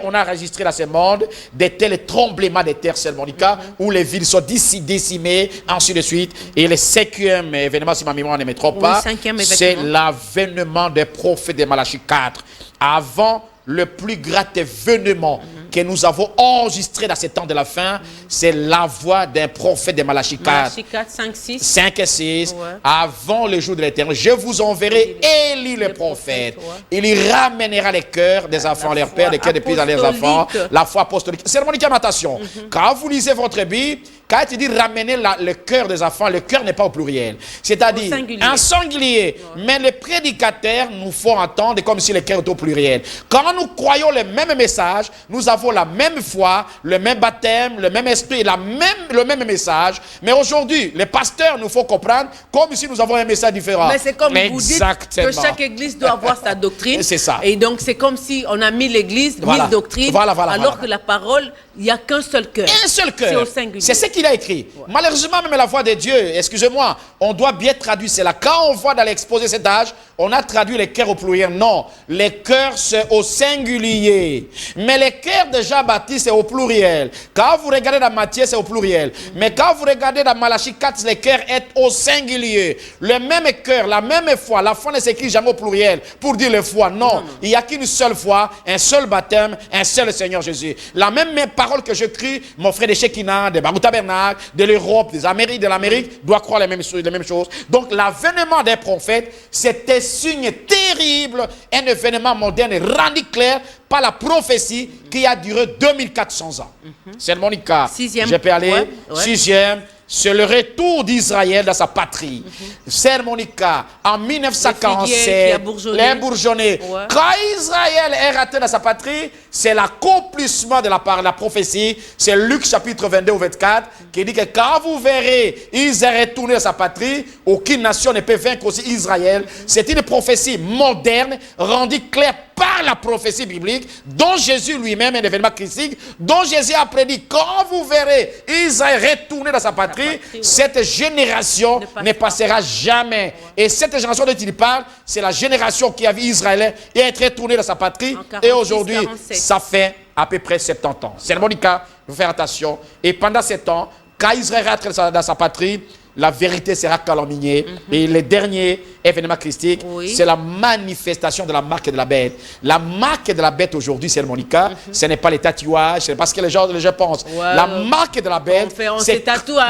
on a enregistré dans ce monde de tels tremblements de terre, Sœur Monica, où les villes sont décimées, ainsi de suite. Et le cinquième événement, si ma mémoire ne me trompe pas, c'est l'avènement des prophètes de Malachie 4. Avant le plus grand événement que nous avons enregistré dans ce temps de la fin, c'est la voix d'un prophète de Malachie 4. Malachie 4, 5, 6. 5 et 6. Avant le jour de l'Éternel, je vous enverrai Élie le prophète. Il y ramènera les cœurs des enfants, leurs pères, les cœurs des pays dans les enfants, la foi apostolique. C'est mon attention. Quand vous lisez votre Bible, quand il dit ramener le cœur des enfants, le cœur n'est pas au pluriel. C'est-à-dire un singulier. Mais les prédicateurs nous font entendre comme si le cœur était au pluriel. Quand nous croyons le même message, nous avons avons la même foi, le même baptême, le même esprit, le même message. Mais aujourd'hui, les pasteurs nous font comprendre comme si nous avons un message différent. Mais c'est comme vous dites que chaque église doit avoir sa doctrine. C'est ça. Et donc c'est comme si on a mis l'église, mille doctrines, alors que la parole, il n'y a qu'un seul cœur. Un seul cœur. C'est au singulier. C'est ce qu'il a écrit. Ouais. Malheureusement, même la voix de Dieu, excusez-moi, on doit bien traduire cela. Quand on voit dans l'exposé cet âge, on a traduit les cœurs au pluriel. Non, les cœurs c'est au singulier. Mais les cœurs de Jean-Baptiste c'est au pluriel. Quand vous regardez dans Matthieu, c'est au pluriel. Mais quand vous regardez dans Malachie 4, les cœurs est au singulier. Le même cœur, la même foi. La foi ne s'écrit jamais au pluriel pour dire le foi. Non, il n'y a qu'une seule foi, un seul baptême, un seul Seigneur Jésus. La même parole que je crie, mon frère de Shekinah, de Barou Tabernacle, de l'Europe, de l'Amérique, doit croire les mêmes choses. Donc l'avènement des prophètes, c'était un signe terrible, un événement moderne rendu clair par la prophétie qui a duré 2400 ans. C'est le Monica. Je peux aller. Sixième. C'est le retour d'Israël dans sa patrie. Sœur Monica, en 1947, les bourgeonnés. Ouais. Quand Israël est raté dans sa patrie, c'est l'accomplissement de la prophétie. C'est Luc chapitre 22 au 24 qui dit que quand vous verrez Israël retourner dans sa patrie, aucune nation ne peut vaincre aussi Israël. C'est une prophétie moderne, rendue claire par la prophétie biblique, dont Jésus lui-même est un événement christique, dont Jésus a prédit, quand vous verrez Israël retourner dans sa patrie, cette génération ne passera jamais. Et cette génération dont il parle, c'est la génération qui a vu Israël et être retourné dans sa patrie. 46, et aujourd'hui, ça fait à peu près 70 ans. C'est le Monica, il faut faire attention. Et pendant 7 ans, quand Israël rentre dans sa patrie, la vérité sera calomniée. Et le dernier événement christique, c'est la manifestation de la marque de la bête. La marque de la bête aujourd'hui, c'est le Monica. Ce n'est pas les tatouages, c'est parce que les gens pensent. La marque de la bête, c'est tatoué.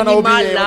Non, oubliez.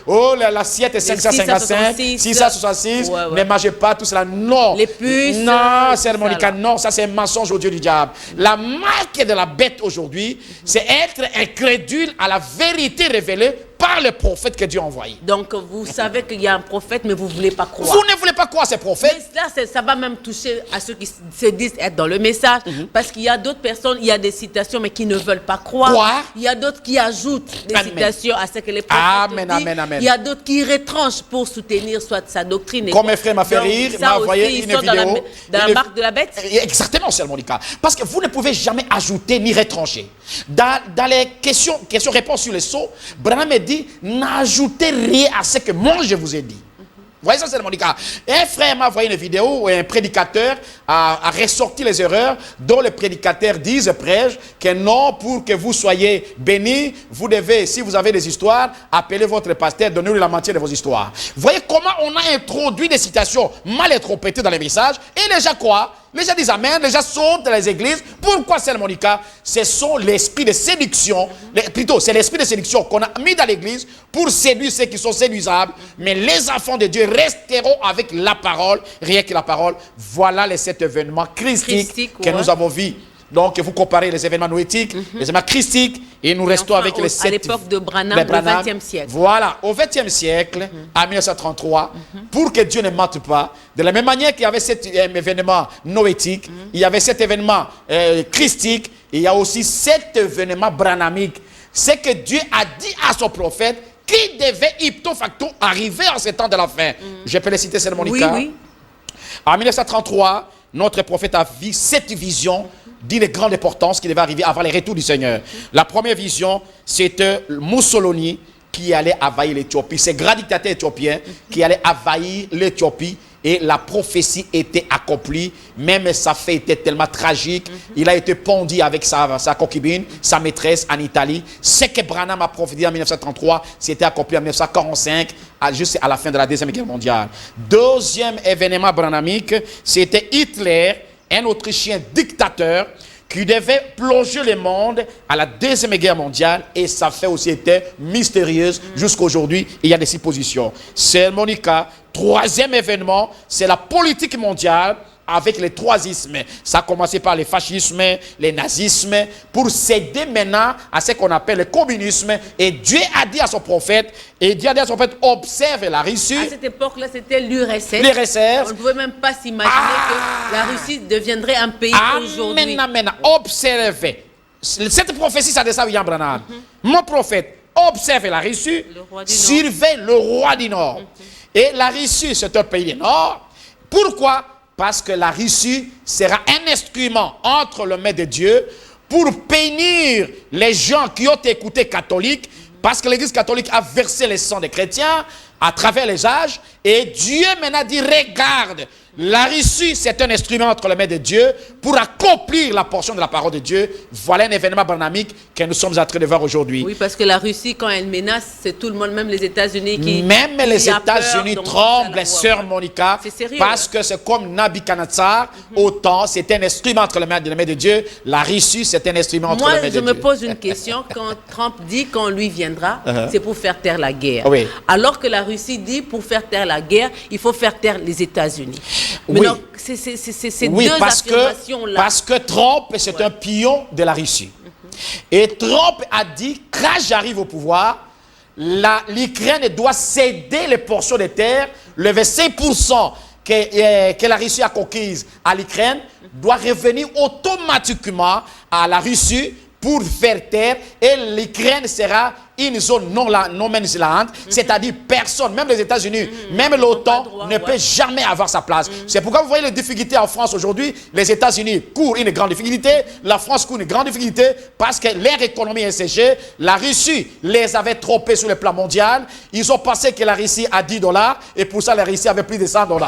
Oh, l'assiette est 555, 666. Ne mangez pas tout cela. Non. Les puces. Non, c'est le Monica. Non, ça c'est un mensonge au Dieu du diable. La marque de la bête aujourd'hui, c'est être incrédule à la vérité révélée par le prophète que Dieu a envoyé. Donc, vous savez qu'il y a un prophète, mais vous ne voulez pas croire. Vous ne voulez pas croire ces prophètes. Mais là, ça va même toucher à ceux qui se disent être dans le message. Parce qu'il y a d'autres personnes, il y a des citations, mais qui ne veulent pas croire. Il y a d'autres qui ajoutent des citations à ce que les prophètes disent. Il y a d'autres qui retranchent pour soutenir soit sa doctrine. Comme un frère m'a fait rire, m'a envoyé une vidéo. Dans la marque de la bête. Exactement, c'est le Monica. Parce que vous ne pouvez jamais ajouter ni retrancher. Dans les questions-réponses sur les sceaux, Branham me dit, n'ajoutez rien à ce que moi je vous ai dit. Vous voyez ça, c'est le Monica. Un frère m'a envoyé une vidéo où un prédicateur a ressorti les erreurs dont le prédicateur prêche que non, pour que vous soyez bénis, vous devez, si vous avez des histoires, appeler votre pasteur, donnez-lui la moitié de vos histoires. Vous voyez comment on a introduit des citations mal interprétées dans les messages et les gens croient. Les gens disent Amen, les gens sautent dans les églises. Pourquoi c'est le Monica? Ce sont l'esprit de séduction, plutôt c'est l'esprit de séduction qu'on a mis dans l'église pour séduire ceux qui sont séduisables. Mais les enfants de Dieu resteront avec la parole, rien que la parole. Voilà les 7 événements christiques que nous avons vus. Donc, vous comparez les événements noétiques, les événements christiques, et nous restons avec les 7... À l'époque de Branham, au XXe siècle. Voilà, au XXe siècle, en 1933, pour que Dieu ne mente pas, de la même manière qu'il y avait cet événement noétique, il y avait cet événement christique, et il y a aussi cet événement branhamique. C'est que Dieu a dit à son prophète qui devait ipto facto arriver en ce temps de la fin. Je peux les citer, c'est le Monica. Oui. En 1933, notre prophète a vu cette vision d'une grande importance qui devait arriver avant le retour du Seigneur. La première vision, c'était Mussolini qui allait envahir l'Éthiopie. C'est grand dictateur éthiopien qui allait envahir l'Éthiopie. Et la prophétie était accomplie. Même sa fête était tellement tragique. Il a été pendu avec sa concubine, sa maîtresse en Italie. Ce que Branham a prophétisé en 1933, c'était accompli en 1945, juste à la fin de la Deuxième Guerre mondiale. Deuxième événement branhamique, c'était Hitler, un Autrichien dictateur qui devait plonger le monde à la Deuxième Guerre mondiale, et sa fait aussi était mystérieuse jusqu'à aujourd'hui. Il y a des suppositions. C'est Monica. Troisième événement, c'est la politique mondiale avec les trois ismes. Ça a commencé par les fascismes, les nazismes, pour céder maintenant à ce qu'on appelle le communisme. Et Dieu a dit à son prophète, observe la Russie. À cette époque-là, c'était l'URSS. L'URSS. On ne pouvait même pas s'imaginer que la Russie deviendrait un pays aujourd'hui. Amen. Observez. Cette prophétie, ça descend William Branham. Mon prophète, observe la Russie, surveille le roi du Nord. Et la Russie, c'est un pays du Nord. Pourquoi? Parce que la Russie sera un instrument entre les mains de Dieu pour bénir les gens qui ont écouté catholique, parce que l'Église catholique a versé le sang des chrétiens à travers les âges. Et Dieu maintenant dit, regarde, la Russie, c'est un instrument entre les mains de Dieu pour accomplir la portion de la parole de Dieu. Voilà un événement branhamique que nous sommes en train de voir aujourd'hui. Oui, parce que la Russie, quand elle menace, c'est tout le monde, même les États-Unis qui... Même les États-Unis tremblent, sœur Monica, parce que c'est comme Nabucodonosor, autant c'est un instrument entre les mains de Dieu. La Russie, c'est un instrument entre les mains de Dieu. Moi, je me pose une question. Quand Trump dit qu'on lui viendra, c'est pour faire taire la guerre. Oui. Alors que la Russie dit, pour faire taire la guerre, il faut faire taire les États-Unis. Oui, c'est deux affirmations-là. Parce que Trump, c'est un pion de la Russie. Et Trump a dit, quand j'arrive au pouvoir, l'Ukraine doit céder les portions de terre, le 25% que la Russie a conquise à l'Ukraine, doit revenir automatiquement à la Russie pour faire taire, et l'Ukraine sera une zone non man's land, c'est-à-dire personne, même les États-Unis, même l'OTAN ne peut jamais avoir sa place. C'est pourquoi vous voyez les difficultés en France aujourd'hui. Les États-Unis courent une grande difficulté, la France court une grande difficulté parce que leur économie est séchée. La Russie les avait trompés sur le plan mondial. Ils ont pensé que la Russie a $10 et pour ça la Russie avait plus de $100.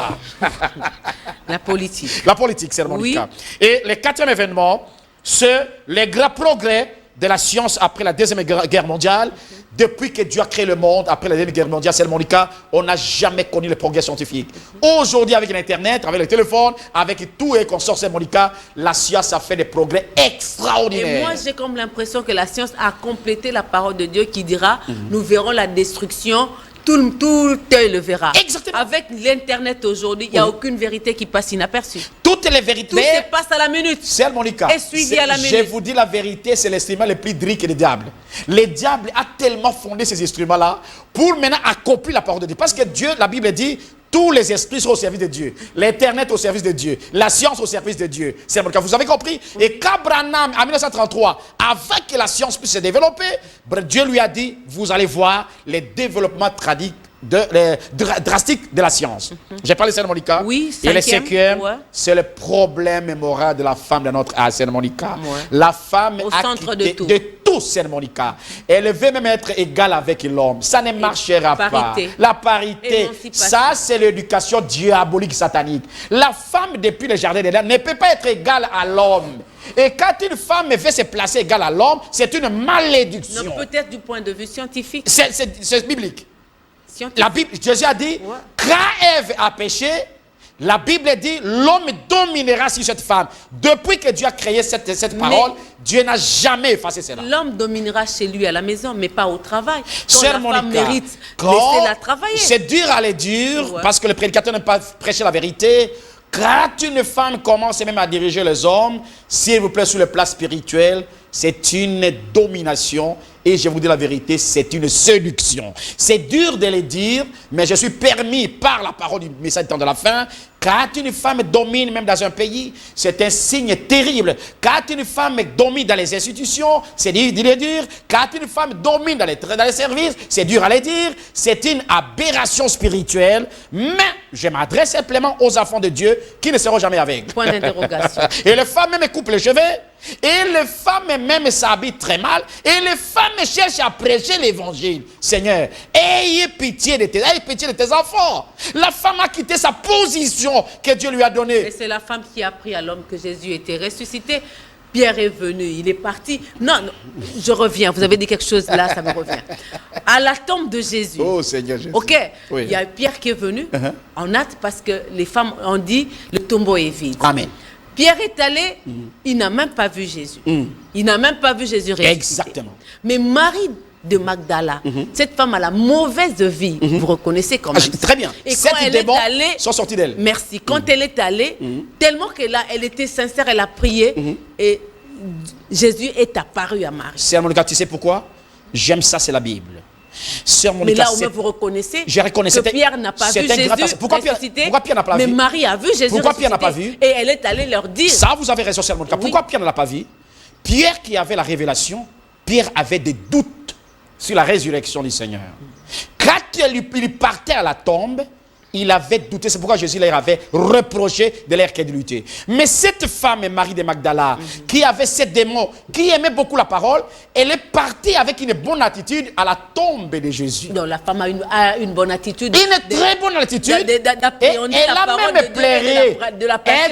La politique. La politique, c'est mon cas. Et le quatrième événement, c'est les grands progrès de la science après la Deuxième Guerre mondiale. Depuis que Dieu a créé le monde, après la Deuxième Guerre mondiale, c'est mon cas, on n'a jamais connu le progrès scientifique. Aujourd'hui, avec l'Internet, avec le téléphone, avec tout et qu'on sort, c'est mon cas, la science a fait des progrès extraordinaires. Et moi, j'ai comme l'impression que la science a complété la parole de Dieu qui dira, nous verrons la destruction. Tout œil le verra. Exactement. Avec l'Internet aujourd'hui, il n'y a aucune vérité qui passe inaperçue. Toutes les vérités. Tout se passe à la minute. C'est Monica. Et suivi à la minute. Je vous dis la vérité, c'est l'instrument le plus drique que le diable. Le diable a tellement fondé ces instruments-là pour maintenant accomplir la parole de Dieu. Parce que Dieu, la Bible dit, tous les esprits sont au service de Dieu. L'Internet au service de Dieu. La science au service de Dieu. C'est mon cas. Vous avez compris? Et quand Branham, en 1933, avant que la science puisse se développer, Dieu lui a dit, vous allez voir les développements drastiques de la science. J'ai parlé de Sœur Monica. Oui, et le cinquième, c'est le problème moral de la femme de notre âge, Sœur Monica. La femme au centre de tout, Sœur Monica. Elle veut même être égale avec l'homme. Ça ne marchera pas. La parité. Ça, c'est l'éducation diabolique satanique. La femme, depuis le jardin d'Éden, ne peut pas être égale à l'homme. Et quand une femme veut se placer égale à l'homme, c'est une malédiction. Non, peut-être du point de vue scientifique. C'est biblique. La Bible, Jésus a dit, quand Ève a péché, la Bible dit, l'homme dominera sur cette femme. Depuis que Dieu a créé cette parole, Dieu n'a jamais effacé cela. L'homme dominera chez lui à la maison, mais pas au travail. Quand la femme mérite, laissez-la travailler. C'est dur à le dire, parce que le prédicateur n'aime pas prêcher la vérité. Quand une femme commence même à diriger les hommes, s'il vous plaît, sur le plan spirituel, c'est une domination. Et je vous dis la vérité, c'est une séduction. C'est dur de le dire, mais je suis permis par la parole du message du temps de la fin. Quand une femme domine même dans un pays, c'est un signe terrible. Quand une femme domine dans les institutions, c'est dur de le dire. Quand une femme domine dans les services, c'est dur à le dire. C'est une aberration spirituelle. Mais je m'adresse simplement aux enfants de Dieu qui ne seront jamais aveugles. Point d'interrogation. Et les femmes même coupent les cheveux. Et les femmes même s'habillent très mal. Et les femmes cherchent à prêcher l'évangile. Seigneur, ayez pitié de tes enfants. La femme a quitté sa position que Dieu lui a donnée. Et c'est la femme qui a appris à l'homme que Jésus était ressuscité. Pierre est venu, il est parti. Non, je reviens. Vous avez dit quelque chose là, ça me revient. À la tombe de Jésus. Oh Seigneur Jésus. Ok, il y a Pierre qui est venu en hâte parce que les femmes ont dit le tombeau est vide. Amen. Pierre est allé, il n'a même pas vu Jésus. Il n'a même pas vu Jésus ressuscité. Exactement. Mais Marie de Magdala. Cette femme a la mauvaise vie. Vous reconnaissez quand même. Très bien. Et quand elle est allée, sont sortis d'elle. Merci. Quand elle est allée, tellement elle était sincère, elle a prié et Jésus est apparu à Marie. Sœur Monica, tu sais pourquoi? J'aime ça, c'est la Bible. Sœur Monica, mais là où vous reconnaissez que Pierre n'a pas vu Jésus pourquoi Pierre n'a pas vu? Mais Marie a vu Jésus. Pourquoi Pierre n'a pas vu? Et elle est allée leur dire. Ça, vous avez raison, Sœur Monica. Pourquoi Pierre ne l'a pas vu? Pierre qui avait la révélation, Pierre avait des doutes sur la résurrection du Seigneur. Quand il partait à la tombe, il avait douté. C'est pourquoi Jésus leur avait reproché de leur crédulité. Mais cette femme, Marie de Magdala, qui avait ces démons, qui aimait beaucoup la parole, elle est partie avec une bonne attitude à la tombe de Jésus. Non, la femme a une bonne attitude. Une très bonne attitude. Et elle a même pleuré.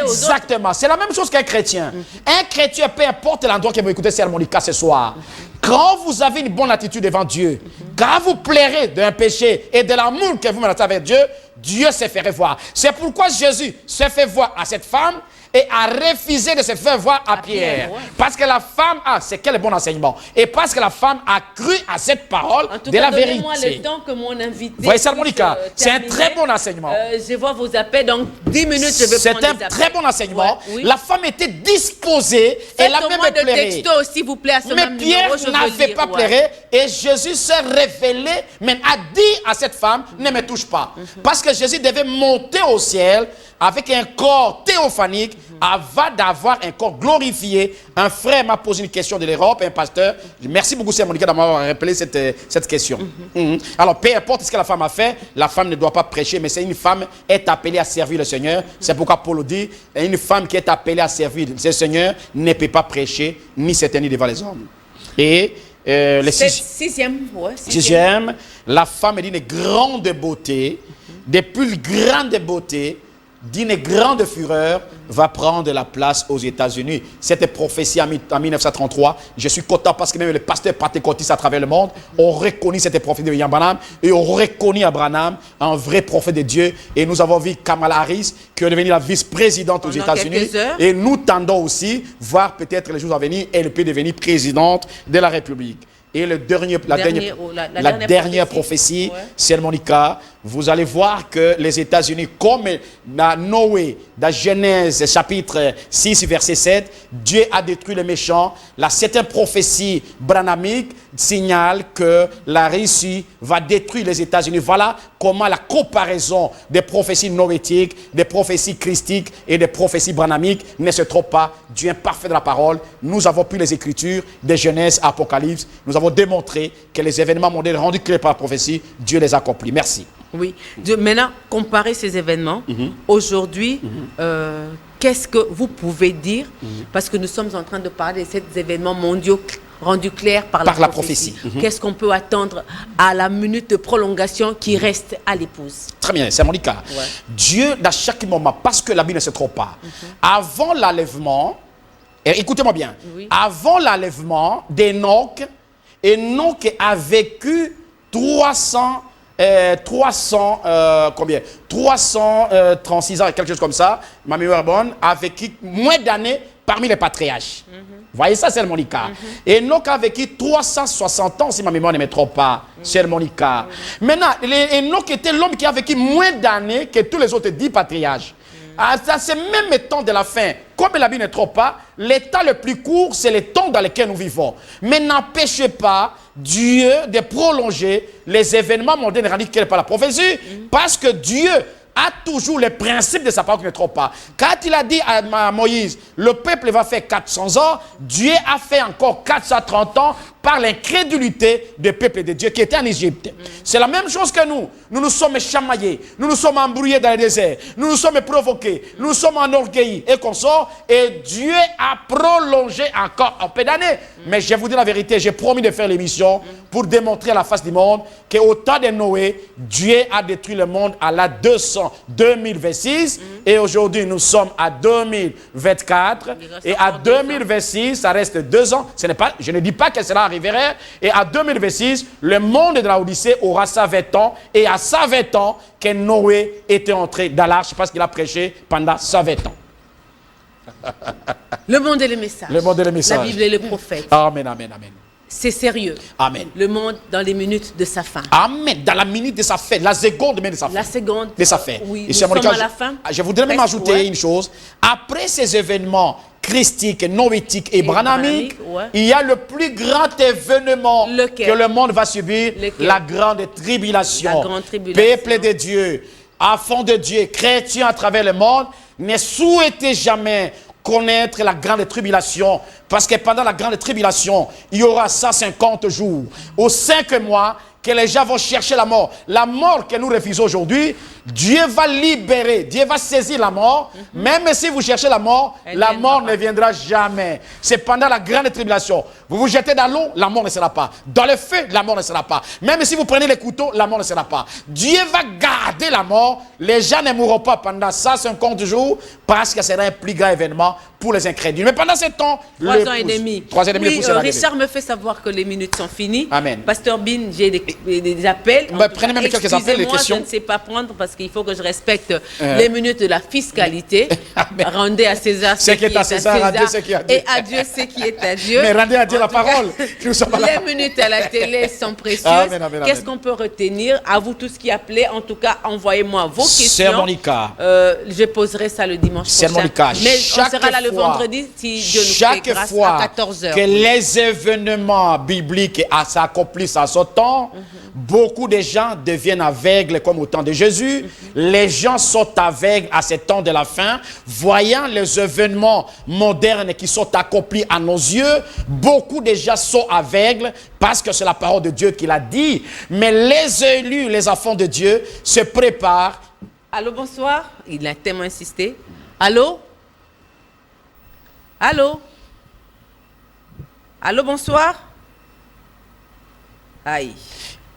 Exactement. C'est la même chose qu'un chrétien. Un chrétien, peu importe l'endroit que vous écoutez Sœur Monica ce soir, quand vous avez une bonne attitude devant Dieu, quand vous plairez d'un péché et de l'amour que vous menez avec Dieu, Dieu se ferait voir. C'est pourquoi Jésus se fait voir à cette femme et a refusé de se faire voir à Pierre. Parce que la femme c'est quel bon enseignement. Et parce que la femme a cru à cette parole de la vérité. Donnez-moi le temps que mon invité. Vous voyez, Sœur Monica, c'est un très bon enseignement. Je vois vos appels, donc 10 minutes, je vais prendre les appels. C'est un très bon enseignement. La femme était disposée. Elle a même pleuré. Texto, s'il vous plaît, à ce mais Pierre n'avait pas pleuré. Et Jésus s'est révélé, même a dit à cette femme, ne me touche pas. Parce que Jésus devait monter au ciel avec un corps théophanique avant d'avoir un corps glorifié. Un frère m'a posé une question de l'Europe, un pasteur. Merci beaucoup, Sœur Monica, d'avoir rappelé cette question. Alors, peu importe ce que la femme a fait, la femme ne doit pas prêcher, mais c'est une femme qui est appelée à servir le Seigneur. C'est pourquoi Paul dit, une femme qui est appelée à servir le Seigneur ne peut pas prêcher ni s'éterniser devant les hommes. Et le sixième, la femme est d'une grande beauté, de plus grande beauté, d'une grande fureur, va prendre la place aux États-Unis. Cette prophétie en 1933, je suis content parce que même les pasteurs pentecôtistes à travers le monde ont reconnu cette prophétie de William Branham et ont reconnu Abraham, un vrai prophète de Dieu. Et nous avons vu Kamala Harris, qui est devenue la vice-présidente aux États-Unis. Et nous tendons aussi, voir peut-être les jours à venir, elle peut devenir présidente de la République. Et la dernière prophétie, Sœur Monica, vous allez voir que les États-Unis, comme dans Noé, dans Genèse chapitre 6, verset 7, Dieu a détruit les méchants. La septième prophétie branhamique signale que la Russie va détruire les États-Unis. Voilà comment la comparaison des prophéties noétiques, des prophéties christiques et des prophéties branhamiques ne se trompe pas. Dieu est parfait de la parole. Nous avons pris les Écritures de Genèse à Apocalypse. Nous avons démontré que les événements mondiaux rendus clairs par la prophétie, Dieu les accomplit. Merci. Oui. Maintenant, comparer ces événements, aujourd'hui, qu'est-ce que vous pouvez dire? Parce que nous sommes en train de parler de ces événements mondiaux rendus clairs par la prophétie. Qu'est-ce qu'on peut attendre à la minute de prolongation qui reste à l'épouse? Très bien, c'est Monica. Dieu, dans chaque moment, parce que la Bible ne se trompe pas, avant l'enlèvement, écoutez-moi bien, avant l'enlèvement d'Enoch, Enoch a vécu 336 ans, quelque chose comme ça, ma mémoire bonne, a vécu moins d'années parmi les patriarches. Voyez ça, Sœur Monica. Enoch a vécu 360 ans, si ma mémoire ne me trompe pas, Sœur Monica. Maintenant, Enoch était l'homme qui a vécu moins d'années que tous les autres 10 patriarches. À ce même temps de la fin, comme la Bible ne trompe pas, l'état le plus court, c'est le temps dans lequel nous vivons. Mais n'empêchez pas Dieu de prolonger les événements mondains rendus par la prophétie, parce que Dieu a toujours les principes de sa parole qui ne trompe pas. Quand il a dit à Moïse, le peuple va faire 400 ans, Dieu a fait encore 430 ans par l'incrédulité du peuple de Dieu qui était en Égypte. C'est la même chose que nous. Nous nous sommes chamaillés, nous nous sommes embrouillés dans le désert, nous nous sommes provoqués, nous nous sommes enorgueillis et consorts, et Dieu a prolongé encore un peu d'années. Mais je vous dis la vérité, j'ai promis de faire l'émission pour démontrer à la face du monde qu'au temps de Noé, Dieu a détruit le monde à la 2026, et aujourd'hui nous sommes à 2024, et à 2026, ça reste 2 ans. Je ne dis pas que cela arriverait, et à 2026, le monde de la Odyssée aura 120 ans, et à 120 ans que Noé était entré dans l'arche parce qu'il a prêché pendant 120 ans. Le monde et le message. Le monde et le message. La Bible et le prophète. Amen, amen, amen. c'est sérieux. Amen. Le monde dans les minutes de sa fin. Amen. Dans la minute de sa fin, la seconde même de sa fin. La seconde de sa fin. Oui, Et nous c'est sommes Monica, à la fin. je voudrais même Presque, ajouter ouais. une chose. Après ces événements christiques, noétiques et branhamiques, ouais. il y a le plus grand événement Lequel? que le monde va subir, Lequel? la grande tribulation. La grande tribulation. Peuple de Dieu, enfants de Dieu, chrétiens à travers le monde, ne souhaitez jamais connaître la grande tribulation, parce que pendant la grande tribulation, il y aura 150 jours, aux 5 mois, que les gens vont chercher la mort. La mort que nous refusons aujourd'hui, Dieu va libérer, Dieu va saisir la mort. Même si vous cherchez la mort, la mort ne viendra jamais. C'est pendant la grande tribulation. Vous vous jetez dans l'eau, la mort ne sera pas. Dans le feu, la mort ne sera pas. Même si vous prenez les couteaux, la mort ne sera pas. Dieu va garder la mort. Les gens ne mourront pas pendant 150 jours, parce que ce sera un plus grand événement pour les incrédules. Mais pendant ce temps, 3 ans et demi. 3 ans et demi, Oui, le pouce sera Richard me fait savoir que les minutes sont finies. Amen. Pasteur Bin, j'ai des appels. Bah, prenez même quelques appels, des questions. Je ne sais pas prendre parce qu'il faut que je respecte les minutes de la fiscalité. Rendez à César ce qui est à César, à Dieu ce qui est à Dieu. Et à Dieu ce qui est à Dieu. Mais rendez à Dieu la En tout cas, parole. Nous sommes là. Les minutes à la télé sont précieuses. Amen, amen, amen. Qu'est-ce qu'on peut retenir? À vous tous qui appelez, en tout cas, envoyez-moi vos questions. Sœur Monica. Je poserai ça le dimanche Sœur prochain. Monica, Mais on chaque sera là le fois- vendredi si Dieu nous fait Chaque grâce fois à 14h. que les événements bibliques s'accomplissent à ce temps, beaucoup de gens deviennent aveugles comme au temps de Jésus. Les gens sont aveugles à ce temps de la fin. Voyant les événements modernes qui sont accomplis à nos yeux, beaucoup de gens sont aveugles parce que c'est la parole de Dieu qui l'a dit. Mais les élus, les enfants de Dieu, se préparent. Allô, bonsoir. Il a tellement insisté. Allô? Allô? Allô, bonsoir? Aïe.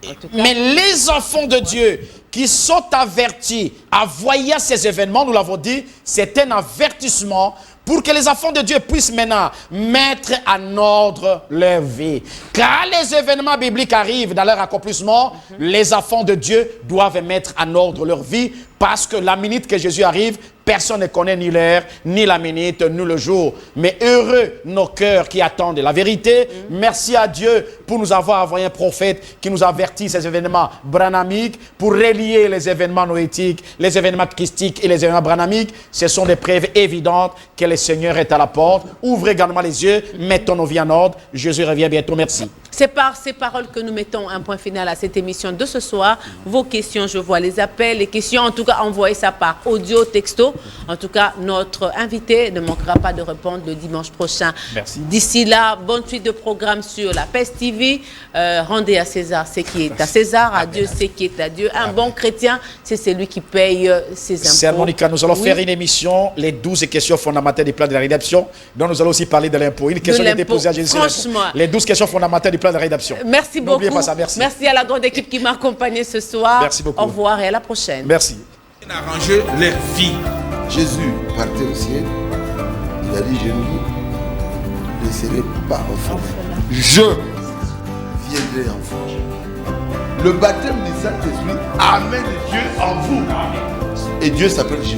En tout cas, Mais les enfants de Dieu qui sont avertis à voyer ces événements, nous l'avons dit, c'est un avertissement pour que les enfants de Dieu puissent maintenant mettre en ordre leur vie. Quand les événements bibliques arrivent dans leur accomplissement, les enfants de Dieu doivent mettre en ordre leur vie, parce que la minute que Jésus arrive, personne ne connaît ni l'heure, ni la minute, ni le jour. Mais heureux nos cœurs qui attendent la vérité. Merci à Dieu pour nous avoir envoyé un prophète qui nous avertit ces événements branhamiques, pour relier les événements noétiques, les événements christiques et les événements branhamiques. Ce sont des preuves évidentes que le Seigneur est à la porte. Ouvrez également les yeux, mettons nos vies en ordre. Jésus revient bientôt. Merci. c'est par ces paroles que nous mettons un point final à cette émission de ce soir. Vos questions, je vois les appels, les questions, en tout cas, envoyez ça par audio, texto. En tout cas, notre invité ne manquera pas de répondre le dimanche prochain. Merci. D'ici là, bonne suite de programme sur la PES TV. Rendez à César ce qui est à César, à Dieu ce qui est à Dieu. Un bon chrétien, c'est celui qui paye ses impôts. Sœur Monica, nous allons Oui. faire une émission, les 12 questions fondamentales du plan de la rédemption, dont nous allons aussi parler de l'impôt. Une question qui a été posée à Jésus. Franchement. Les 12 questions fondamentales du plan de la rédemption. Merci beaucoup. N'oubliez pas ça, merci. Merci à la grande équipe qui m'a accompagné ce soir. Merci beaucoup. Au revoir et à la prochaine. Merci. Arranger leur vie. Jésus partait au ciel, il a dit, je ne vous laisserai pas orphelin. Je viendrai en vous. Le baptême du Saint-Esprit amène Dieu en vous. Et Dieu s'appelle Jésus.